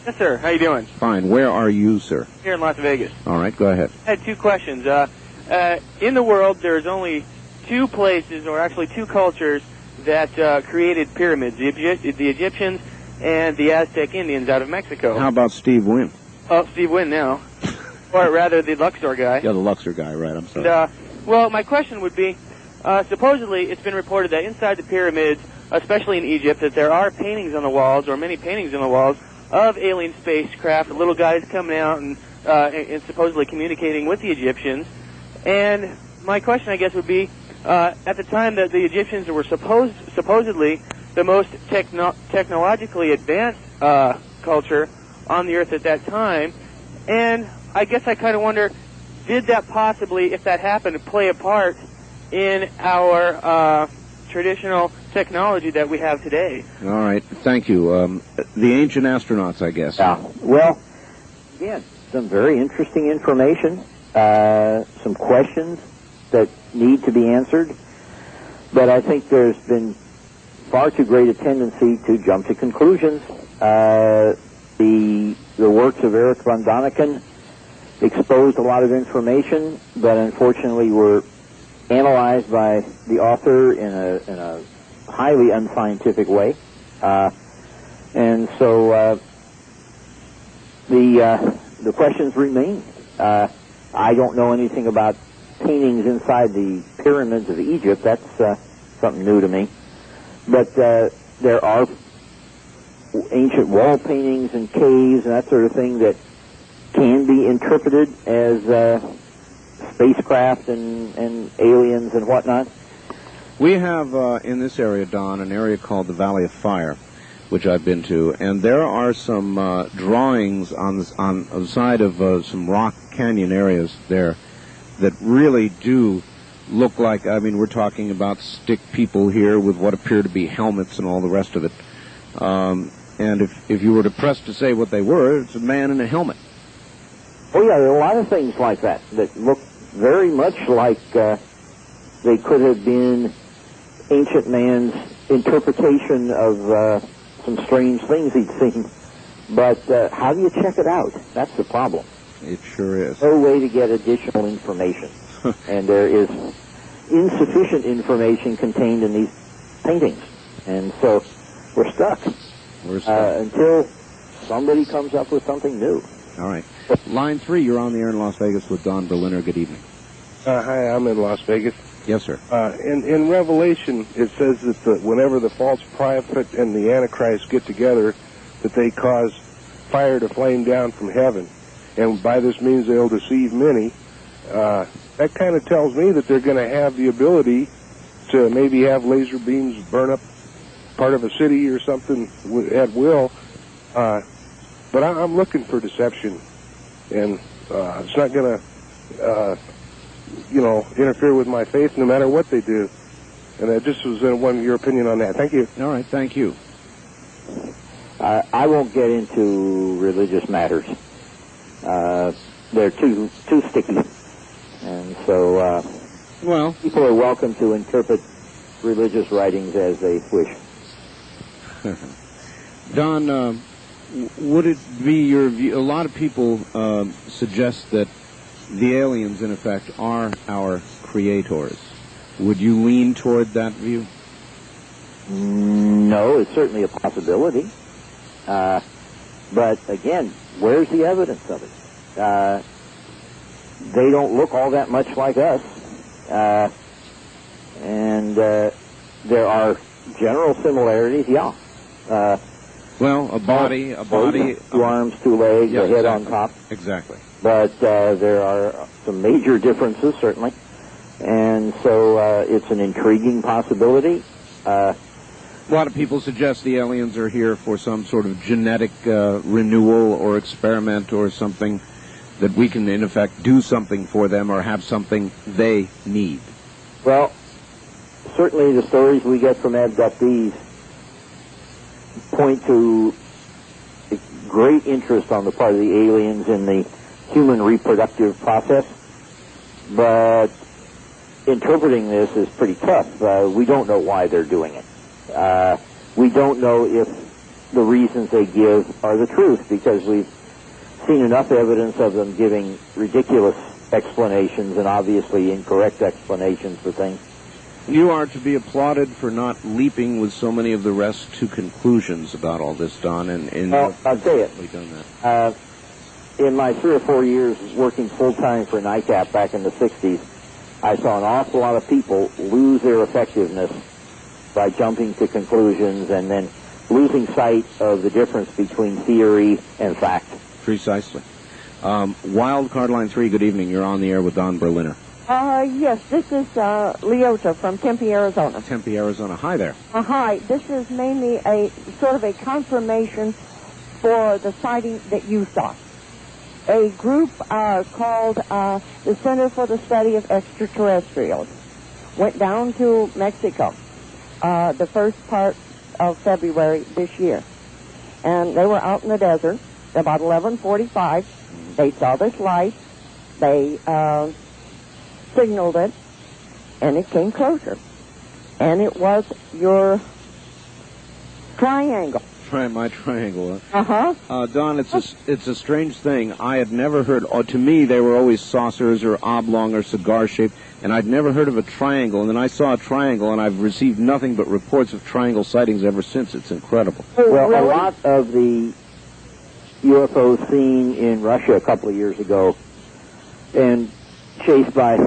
Speaker 13: Yes, sir. How you doing?
Speaker 1: Fine. Where are you, sir?
Speaker 13: Here in Las Vegas.
Speaker 1: All right, go ahead.
Speaker 13: I had two questions. In the world, there's only two places, or actually two cultures, that created pyramids, the Egyptians and the Aztec Indians out of Mexico.
Speaker 1: How about Steve Wynn?
Speaker 13: Oh, Steve Wynn now. Or rather, the Luxor guy.
Speaker 1: Yeah, the Luxor guy, right, I'm sorry.
Speaker 13: And, well, my question would be, supposedly it's been reported that inside the pyramids, especially in Egypt, that there are paintings on the walls, or many paintings on the walls, of alien spacecraft, little guys coming out and supposedly communicating with the Egyptians. And my question, I guess, would be, at the time that the Egyptians were supposedly the most technologically advanced culture on the Earth at that time, and I guess I kind of wonder, did that possibly, if that happened, play a part in our traditional technology that we have today?
Speaker 1: All right, thank you. The ancient astronauts, I guess.
Speaker 5: Yeah. Well, again, some very interesting information, some questions that need to be answered, but I think there's been far too great a tendency to jump to conclusions. The works of Eric von Däniken exposed a lot of information, but unfortunately were analyzed by the author in a highly unscientific way, and so the questions remain. I don't know anything about paintings inside the pyramids of Egypt. That's something new to me. But there are ancient wall paintings and caves and that sort of thing that can be interpreted as spacecraft and aliens and whatnot.
Speaker 1: We have in this area, Don, an area called the Valley of Fire, which I've been to, and there are some drawings on the side of some rock canyon areas there that really do look like, I mean, we're talking about stick people here with what appear to be helmets and all the rest of it. And if you were to press to say what they were, it's a man in a helmet.
Speaker 5: Oh, yeah, there are a lot of things like that look very much like they could have been ancient man's interpretation of some strange things he'd seen. But how do you check it out? That's the problem.
Speaker 1: It sure is.
Speaker 5: No way to get additional information. And there is insufficient information contained in these paintings. And so we're stuck. Until somebody comes up with something new.
Speaker 1: All right. Line 3, you're on the air in Las Vegas with Don Berliner. Good evening.
Speaker 15: Hi, I'm in Las Vegas.
Speaker 1: Yes, sir.
Speaker 15: In Revelation, it says that whenever the false prophet and the Antichrist get together, that they cause fire to flame down from heaven. And by this means they'll deceive many. That kind of tells me that they're going to have the ability to maybe have laser beams burn up part of a city or something at will. But I'm looking for deception. And it's not going to, interfere with my faith no matter what they do. And I just was wanting your opinion on that. Thank you.
Speaker 1: All right, thank you.
Speaker 5: I won't get into religious matters. They're too sticky. And so
Speaker 1: well,
Speaker 5: people are welcome to interpret religious writings as they wish.
Speaker 1: Don, would it be your view? A lot of people suggest that the aliens, in effect, are our creators. Would you lean toward that view?
Speaker 5: No, it's certainly a possibility. But again, where's the evidence of it? They don't look all that much like us. And there are general similarities, yeah.
Speaker 1: Well, a body,
Speaker 5: 2 arms, 2 legs,
Speaker 1: yeah,
Speaker 5: a head
Speaker 1: exactly.
Speaker 5: on top.
Speaker 1: Exactly.
Speaker 5: But there are some major differences, certainly. And so it's an intriguing possibility.
Speaker 1: A lot of people suggest the aliens are here for some sort of genetic renewal or experiment or something, that we can, in effect, do something for them or have something they need.
Speaker 5: Well, certainly the stories we get from abductees point to great interest on the part of the aliens in the human reproductive process, but interpreting this is pretty tough. We don't know why they're doing it. We don't know if the reasons they give are the truth, because we've seen enough evidence of them giving ridiculous explanations and obviously incorrect explanations for things.
Speaker 1: You are to be applauded for not leaping with so many of the rest to conclusions about all this, Don. And
Speaker 5: well, I'll tell you,
Speaker 1: we've done that.
Speaker 5: In my 3 or 4 years working full-time for NICAP back in the 60s, I saw an awful lot of people lose their effectiveness by jumping to conclusions and then losing sight of the difference between theory and fact.
Speaker 1: Precisely. Wild Card Line 3, good evening. You're on the air with Don Berliner.
Speaker 16: Yes, this is Leota from Tempe, Arizona.
Speaker 1: Tempe, Arizona. Hi there.
Speaker 16: Hi. This is mainly a sort of a confirmation for the sighting that you saw. A group called the Center for the Study of Extraterrestrials went down to Mexico the first part of February this year. And they were out in the desert about 11:45. They saw this light. They signaled it, and it came closer. And it was your triangle.
Speaker 1: My triangle.
Speaker 16: Uh-huh.
Speaker 1: Don, it's a strange thing. I had never heard. To me, they were always saucers or oblong or cigar-shaped, and I'd never heard of a triangle. And then I saw a triangle, and I've received nothing but reports of triangle sightings ever since. It's incredible.
Speaker 5: Well, a lot of the UFOs seen in Russia a couple of years ago and chased by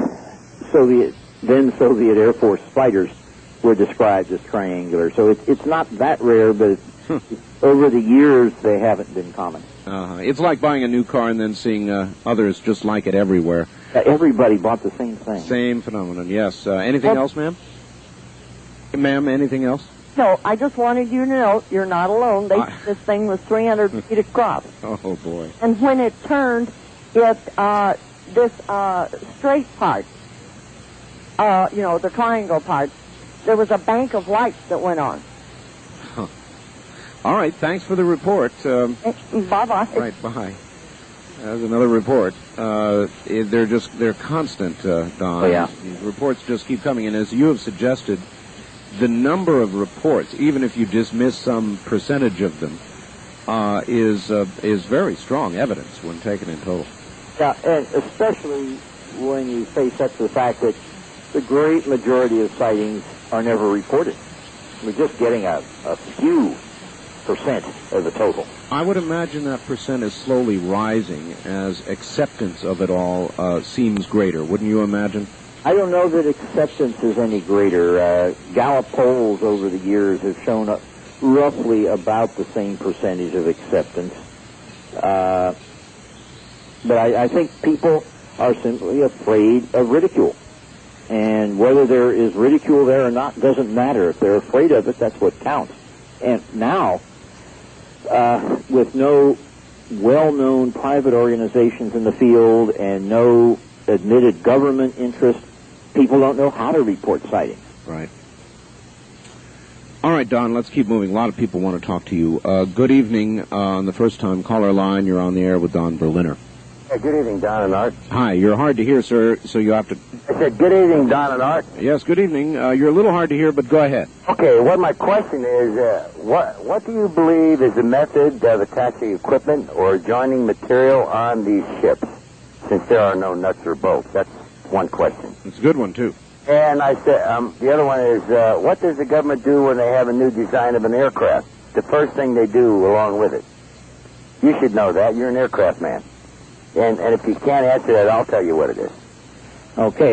Speaker 5: then Soviet Air Force fighters were described as triangular. So it's not that rare, but over the years they haven't been common.
Speaker 1: It's like buying a new car and then seeing others just like it everywhere.
Speaker 5: Everybody bought the same thing.
Speaker 1: Same phenomenon, yes. Anything else, ma'am? Ma'am, anything else?
Speaker 16: No, I just wanted you to know you're not alone. This thing was 300 feet across.
Speaker 1: Oh, boy.
Speaker 16: And when it turned, this straight part, the triangle part, there was a bank of lights that went on.
Speaker 1: Huh. All right, thanks for the report.
Speaker 16: Bye-bye.
Speaker 1: Right, bye. There's another report. They're constant, Don.
Speaker 5: Oh, yeah.
Speaker 1: These reports just keep coming. And as you have suggested, the number of reports, even if you dismiss some percentage of them, is very strong evidence when taken in total.
Speaker 5: Yeah, and especially when you face up to the fact that the great majority of sightings are never reported. We're just getting a few percent of the total.
Speaker 1: I would imagine that percent is slowly rising as acceptance of it all seems greater. Wouldn't you imagine?
Speaker 5: I don't know that acceptance is any greater. Gallup polls over the years have shown roughly about the same percentage of acceptance. But I think people are simply afraid of ridicule. And whether there is ridicule there or not doesn't matter. If they're afraid of it, that's what counts. And now, with no well-known private organizations in the field and no admitted government interest, people don't know how to report sightings.
Speaker 1: Right. All right, Don, let's keep moving. A lot of people want to talk to you. Good evening on the first-time caller line. You're on the air with Don Berliner.
Speaker 17: Hey, good evening, Don and Art.
Speaker 1: Hi, you're hard to hear, sir, so you have to...
Speaker 17: I said, good evening, Don and Art.
Speaker 1: Yes, good evening. You're a little hard to hear, but go ahead.
Speaker 17: Okay, what my question is, what do you believe is the method of attaching equipment or joining material on these ships, since there are no nuts or bolts? That's one question.
Speaker 1: It's a good one, too.
Speaker 17: And I said, the other one is, what does the government do when they have a new design of an aircraft? The first thing they do along with it. You should know that. You're an aircraft man. And if you can't answer that, I'll tell you what it is.
Speaker 5: Okay.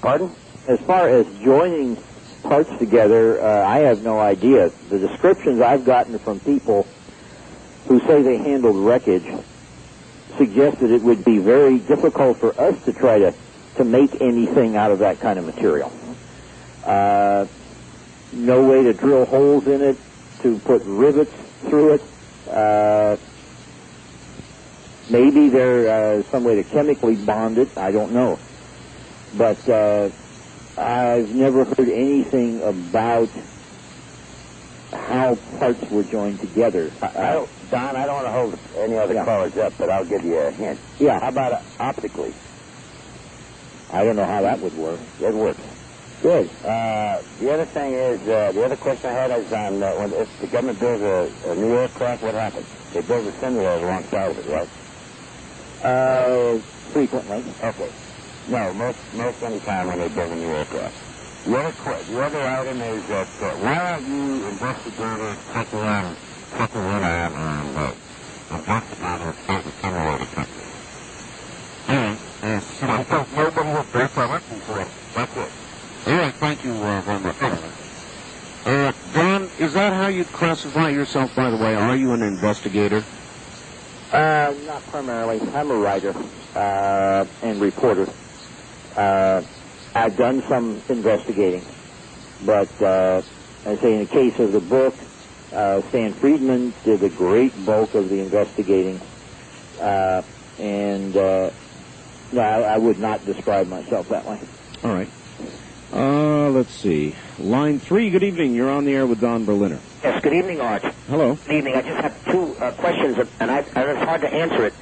Speaker 17: Pardon?
Speaker 5: As far as joining parts together, I have no idea. The descriptions I've gotten from people who say they handled wreckage suggest that it would be very difficult for us to try to make anything out of that kind of material. No way to drill holes in it, to put rivets through it. Maybe there's some way to chemically bond it. I don't know. But I've never heard anything about how parts were joined together.
Speaker 17: Don, I don't want to hold any other callers up, but I'll give you a hint.
Speaker 5: Yeah.
Speaker 17: How about optically?
Speaker 5: I don't know how that would work.
Speaker 17: It works. Good. The other thing is, the other question I had is on if the government builds a new aircraft, what happens? They build a simulator alongside of it, right?
Speaker 5: Frequently.
Speaker 17: Okay. No, most any time when they build a new aircraft. The other item is that why aren't you investigators checking in on investigators at the simulator company? I think nobody will pay for it before. That's it.
Speaker 1: All right, thank you very much. Don, is that how you classify yourself, by the way? Are you an investigator?
Speaker 5: Not primarily. I'm a writer and reporter. I've done some investigating, but I say in the case of the book, Stan Friedman did a great bulk of the investigating, and no, I would not describe myself that way.
Speaker 1: All right. Let's see. Line 3, good evening. You're on the air with Don Berliner.
Speaker 18: Yes, good evening, Art.
Speaker 1: Hello.
Speaker 18: Good evening. I just have two questions, and it's hard to answer it.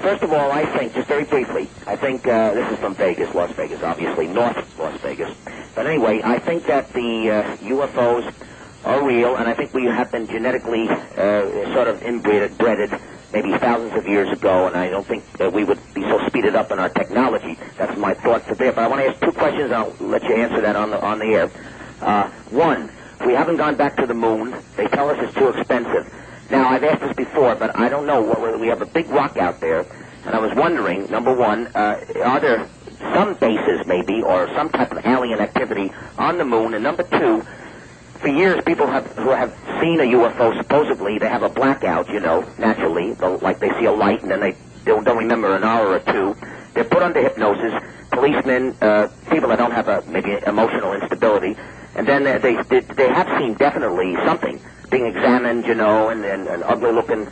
Speaker 18: First of all, I think, just very briefly, I think this is from Vegas, Las Vegas, obviously, North Las Vegas. But anyway, I think that the UFOs are real, and I think we have been genetically sort of inbred maybe thousands of years ago, and I don't think we would be so speeded up in our technology. That's my thought for there. But I want to ask two questions, and I'll let you answer that on the air. One, we haven't gone back to the moon. They tell us it's too expensive. Now, I've asked this before, but I don't know. We have a big rock out there, and I was wondering, number one, are there some bases, maybe, or some type of alien activity on the moon? And number two, for years, people who have seen a UFO, supposedly, they have a blackout, naturally, like they see a light, and then they don't remember an hour or two. They're put under hypnosis, policemen, people that don't have maybe emotional instability, and then they have seen definitely something being examined, and ugly-looking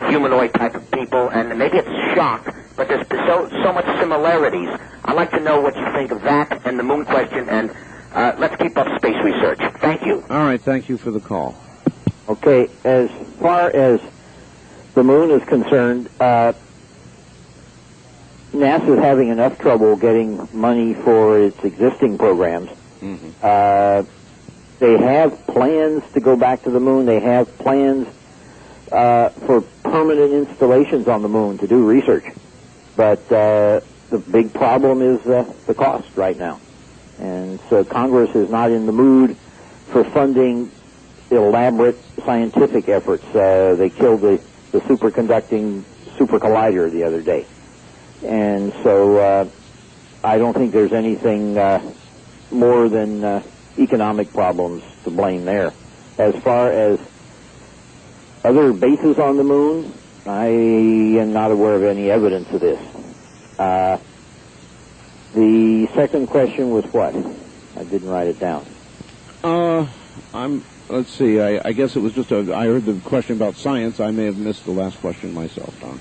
Speaker 18: humanoid type of people, and maybe it's shock, but there's so much similarities. I'd like to know what you think of that and the moon question, and let's keep up space research. Thank you.
Speaker 1: All right, thank you for the call.
Speaker 5: Okay, as far as the moon is concerned, NASA's having enough trouble getting money for its existing programs.
Speaker 1: Mm-hmm.
Speaker 5: They have plans to go back to the moon. They have plans for permanent installations on the moon to do research. But the big problem is the cost right now. And so Congress is not in the mood for funding elaborate scientific efforts. They killed the superconducting super collider the other day. And so I don't think there's anything more than economic problems to blame there. As far as other bases on the moon, I am not aware of any evidence of this. The second question was what? I didn't write it down.
Speaker 1: Let's see, I guess it was just I heard the question about science. I may have missed the last question myself, Don.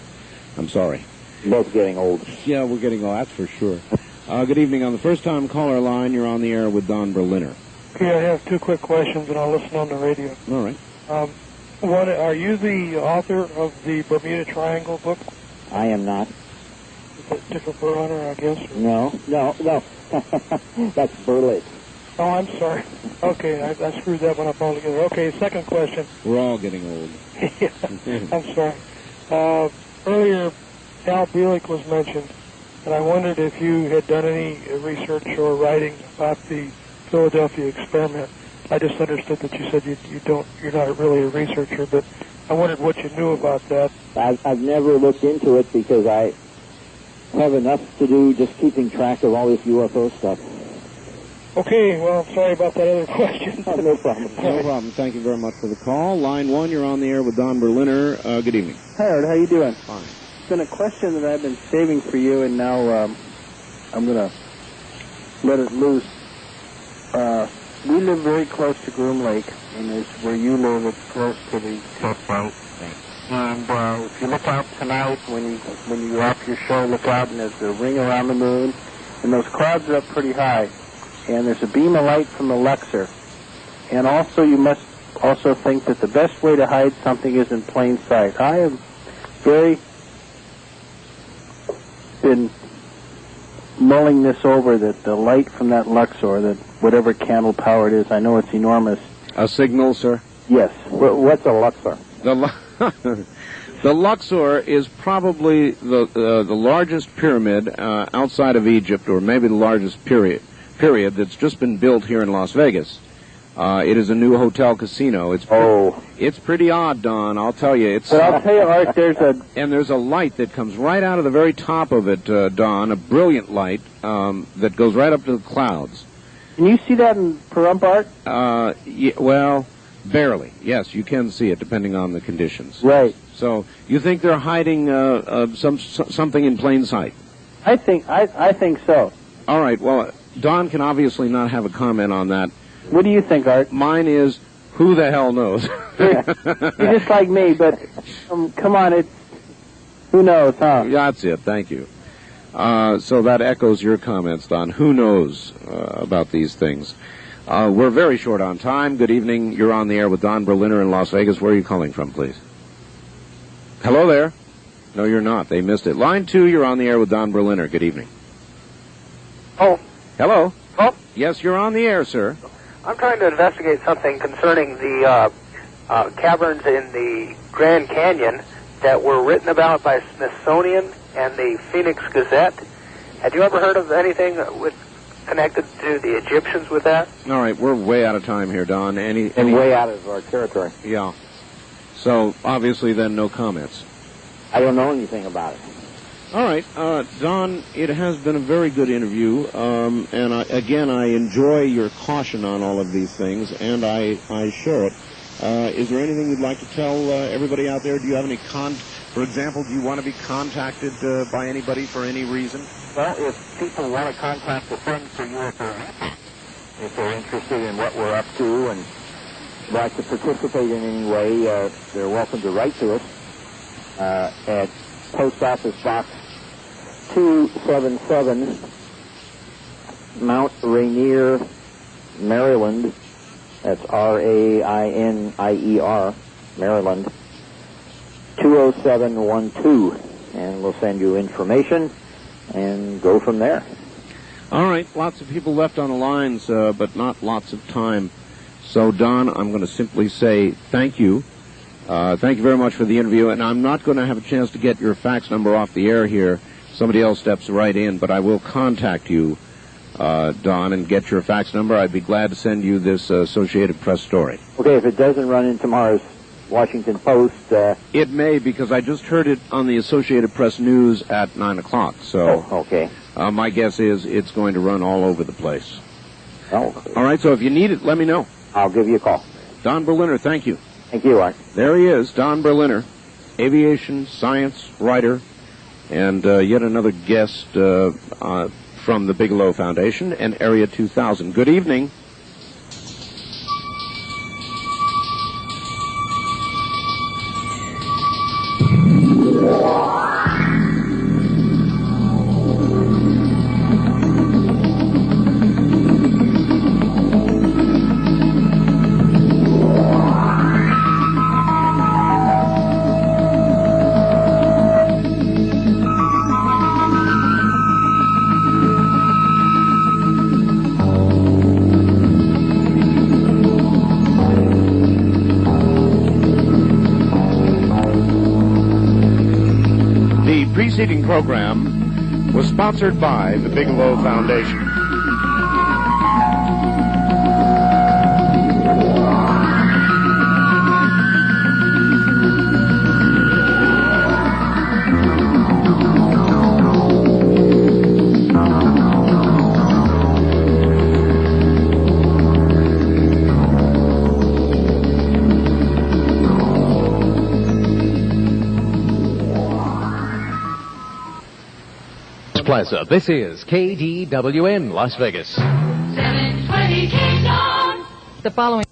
Speaker 1: I'm sorry.
Speaker 5: Both getting old.
Speaker 1: Yeah, we're getting old, that's for sure. Good evening. On the first-time caller line, you're on the air with Don Berliner.
Speaker 19: Okay, I have two quick questions, and I'll listen on the radio.
Speaker 1: All right.
Speaker 19: One, are you the author of the Bermuda Triangle book?
Speaker 5: I am not.
Speaker 19: Is that different runner, I guess?
Speaker 5: No. That's Berlitz.
Speaker 19: Oh, I'm sorry. Okay, I screwed that one up altogether. Okay, second question.
Speaker 1: We're all getting old.
Speaker 19: Yeah, I'm sorry. Earlier, Al Bielek was mentioned, and I wondered if you had done any research or writing about the Philadelphia experiment. I just understood that you said you're not really a researcher, but I wondered what you knew about that.
Speaker 5: I've never looked into it because I have enough to do just keeping track of all this UFO stuff.
Speaker 19: Okay, well, I'm sorry about that other question.
Speaker 5: Oh, no problem.
Speaker 1: No problem. Thank you very much for the call. Line 1, you're on the air with Don Berliner. Good evening.
Speaker 20: Hi, Art. How you doing?
Speaker 1: Fine.
Speaker 20: It's been a question that I've been saving for you, and now I'm going to let it loose. We live very close to Groom Lake, and it's where you live, it's close to the test site. And if you look out tonight, when you're off your show, look out, and there's a ring around the moon, and those clouds are up pretty high. And there's a beam of light from the Lexer. And also, you must also think that the best way to hide something is in plain sight. I have been mulling this over, that the light from that Luxor, that whatever candle power it is, I know it's enormous.
Speaker 1: A signal, sir?
Speaker 20: Yes.
Speaker 5: What's a Luxor?
Speaker 1: The Luxor is probably the largest pyramid outside of Egypt, or maybe the largest period that's just been built here in Las Vegas. It is a new hotel casino. It's pretty odd, Don. I'll tell you.
Speaker 20: But I'll tell you, Art,
Speaker 1: there's a light that comes right out of the very top of it, Don. A brilliant light that goes right up to the clouds.
Speaker 20: Can you see that in Pahrump, Art?
Speaker 1: Well, barely. Yes, you can see it depending on the conditions.
Speaker 20: Right.
Speaker 1: So you think they're hiding something in plain sight?
Speaker 20: I think so.
Speaker 1: All right. Well, Don can obviously not have a comment on that.
Speaker 20: What do you think, Art?
Speaker 1: Mine is, who the hell knows?
Speaker 20: You're just like me, but come on, who knows, huh?
Speaker 1: That's it. Thank you. So that echoes your comments, Don. Who knows about these things? We're very short on time. Good evening. You're on the air with Don Berliner in Las Vegas. Where are you calling from, please? Hello there. No, you're not. They missed it. Line 2, you're on the air with Don Berliner. Good evening.
Speaker 21: Oh.
Speaker 1: Hello.
Speaker 21: Oh.
Speaker 1: Yes, you're on the air, sir.
Speaker 21: I'm trying to investigate something concerning the caverns in the Grand Canyon that were written about by Smithsonian and the Phoenix Gazette. Had you ever heard of anything connected to the Egyptians with that?
Speaker 1: All right, we're way out of time here, Don.
Speaker 5: And way out of our territory.
Speaker 1: Yeah. So, obviously, then, no comments.
Speaker 5: I don't know anything about it.
Speaker 1: All right, Don, it has been a very good interview, and I enjoy your caution on all of these things, and I share it. Is there anything you'd like to tell everybody out there? Do you have any for example, do you want to be contacted by anybody for any reason?
Speaker 5: Well, if people want to contact a friend for you, if they're interested in what we're up to and like to participate in any way, they're welcome to write to us at Post Office Box 277, Mount Rainier, Maryland. That's Rainier, Maryland, 20712. And we'll send you information and go from there.
Speaker 1: All right. Lots of people left on the lines, but not lots of time. So, Don, I'm going to simply say thank you. Thank you very much for the interview. And I'm not going to have a chance to get your fax number off the air here. Somebody else steps right in, but I will contact you, Don, and get your fax number. I'd be glad to send you this Associated Press story.
Speaker 5: Okay, if it doesn't run in tomorrow's Washington Post...
Speaker 1: It may, because I just heard it on the Associated Press News at 9 o'clock. So,
Speaker 5: okay.
Speaker 1: My guess is it's going to run all over the place.
Speaker 5: Oh.
Speaker 1: All right, so if you need it, let me know.
Speaker 5: I'll give you a call.
Speaker 1: Don Berliner, thank you.
Speaker 5: Thank you, Art.
Speaker 1: There he is, Don Berliner, aviation science writer, and yet another guest from the Bigelow Foundation and Area 2000. Good evening. The preceding program was sponsored by the Bigelow Foundation.
Speaker 4: Plaza. This is KDWN Las Vegas.
Speaker 22: 720 King John.
Speaker 23: The following